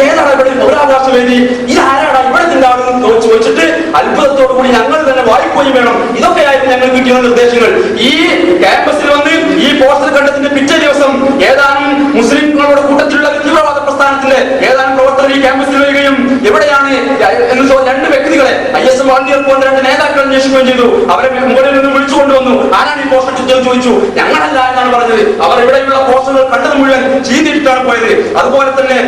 ഏതാടാ ഇവിടെ പൗരാവകാശ വേദി, ഇത് ആരാടാ ഇവിടെ ഉണ്ടാവുമെന്ന് ചോദിച്ചിട്ട് അത്ഭുതത്തോടു കൂടി ഞങ്ങൾ തന്നെ വായിക്കുകയും വേണം. ഇതൊക്കെയായിരുന്നു ഞങ്ങൾ കിട്ടിയ നിർദ്ദേശങ്ങൾ. ഈ ക്യാമ്പസിൽ വന്ന് ഈ പോസ്റ്റർ കണ്ടതിന്റെ പിറ്റേ ദിവസം ഏതാനും മുസ്ലിംകളുടെ കൂട്ടത്തിലുള്ള തീവ്രവാദ പ്രസ്ഥാനത്തിന്റെ ഏതാനും പ്രവർത്തകർ ഈ ക്യാമ്പസിൽ വരികയും എവിടെയാണ് രണ്ട് വ്യക്തികളെ ISM വളണ്ടിയർ കൊണ്ട് രണ്ട് നേതാക്കൾ അന്വേഷിക്കുകയും ചെയ്തു. അവരെ മുകളിൽ നിന്ന് വിളിച്ചു കൊണ്ടുവന്നു. ആരാണ് ഈ പോസ്റ്റർ ചുറ്റെന്ന് ചോദിച്ചു. ഞങ്ങളല്ല എന്നാണ് പറഞ്ഞത്. അവർ ഇവിടെയുള്ള പോസ്റ്ററുകൾ കണ്ടത് മുഴുവൻ ചീതിയിട്ടാണ് പോയത്. അതുപോലെ തന്നെ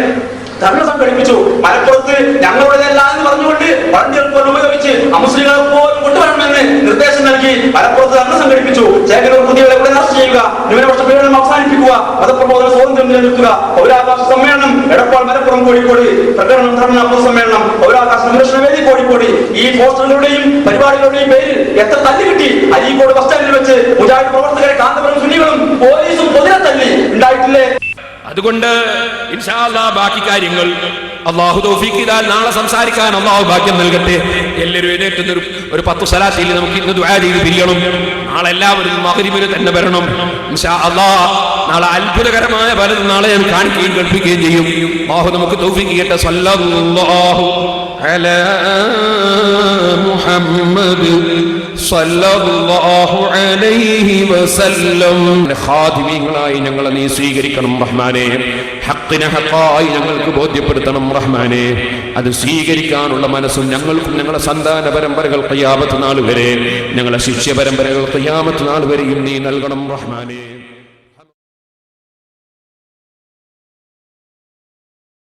ധർണ സംഘടിപ്പിച്ചു. മലപ്പുറത്ത് ഞങ്ങളുടേതല്ല എന്ന് പറഞ്ഞുകൊണ്ട് വളണ്ടിയർ പോലും ഉപയോഗിച്ച് അമുസ്ലിങ്ങളെ പോലും കൊണ്ടുവരണമെന്ന് നിർദ്ദേശം നൽകി മലപ്പുറത്ത് ധർണ സംഘടിപ്പിച്ചു. ചേകനൂർ പുതിയവരെ ഉടൻ അറസ്റ്റ് ചെയ്യുക, ന്യൂനപക്ഷ പീഡനം അവസാനിപ്പിക്കുക, മതപ്രബോധന സ്വാതന്ത്ര്യം നിലനിർത്തുക, പൗരാകാശ സമ്മേളനം എടപ്പാൾ, മലപ്പുറം, കോഴിക്കോട്, പ്രകടനം, ധർണ, പൊതുസമ്മേളനം, പൗരാകാശ സംരക്ഷണ വേദി കോഴിക്കോട്. ഈ പോസ്റ്ററുകളുടെയും പരിപാടികളുടെയും പേരിൽ എത്ര തല്ലി കിട്ടി. അരീക്കോട് ബസ് സ്റ്റാൻഡിൽ വെച്ച് മുജാഹിദ് പ്രവർത്തകരെ കാന്തപുരം സുന്നികളും പോലീസും പൊതിരെ തല്ലി ഉണ്ടായിട്ടില്ലേ? അതുകൊണ്ട് ഇൻഷാ അല്ലാഹ് ബാക്കി കാര്യങ്ങൾ അല്ലാഹു തൗഫീഖ് ചെയ്താൽ നാളെ സംസാരിക്കാൻ അല്ലാഹു ഭാഗ്യം നൽകട്ടെ. എല്ലാവരും എഴുന്നേറ്റ് ഒരു 10 സ്വലാത്തിൽ നമുക്ക് ഇന്ന് ദുആ ചെയ്ത് പിരിയണം. നാളെ എല്ലാവരും മഗ്രിബിന് തന്നെ വരണം ഇൻഷാ അല്ലാഹ്. നാളെ അത്ഭുതകരമായ പലതും നാളെ ഞാൻ കാണിക്കുകയും കേൾപ്പിക്കുകയും ചെയ്യും. അല്ലാഹു നമുക്ക് തൗഫീഖ് ചെയ്യട്ടെ. സല്ലല്ലാഹു അലാ മുഹമ്മദ് സല്ലല്ലാഹു അലൈഹി വസല്ലം. ഖാദിമീങ്ങളായി ഞങ്ങളെ നീ സ്വീകരിക്കണം റഹ്മാനേ. ഹഖിനെ ഹഖായി ഞങ്ങൾക്ക് ബോധ്യപ്പെടുത്തണം റഹ്മാനേ. അത് സ്വീകരിക്കാനുള്ള മനസ്സും ഞങ്ങൾക്കും ഞങ്ങളുടെ സന്താന പരമ്പരകൾ ഖിയാമത്ത് നാൾ വരെ, ഞങ്ങളുടെ ശിഷ്യ പരമ്പരകൾ ഖിയാമത്ത് നാൾ വരെയും നീ നൽകണം റഹ്മാനേ.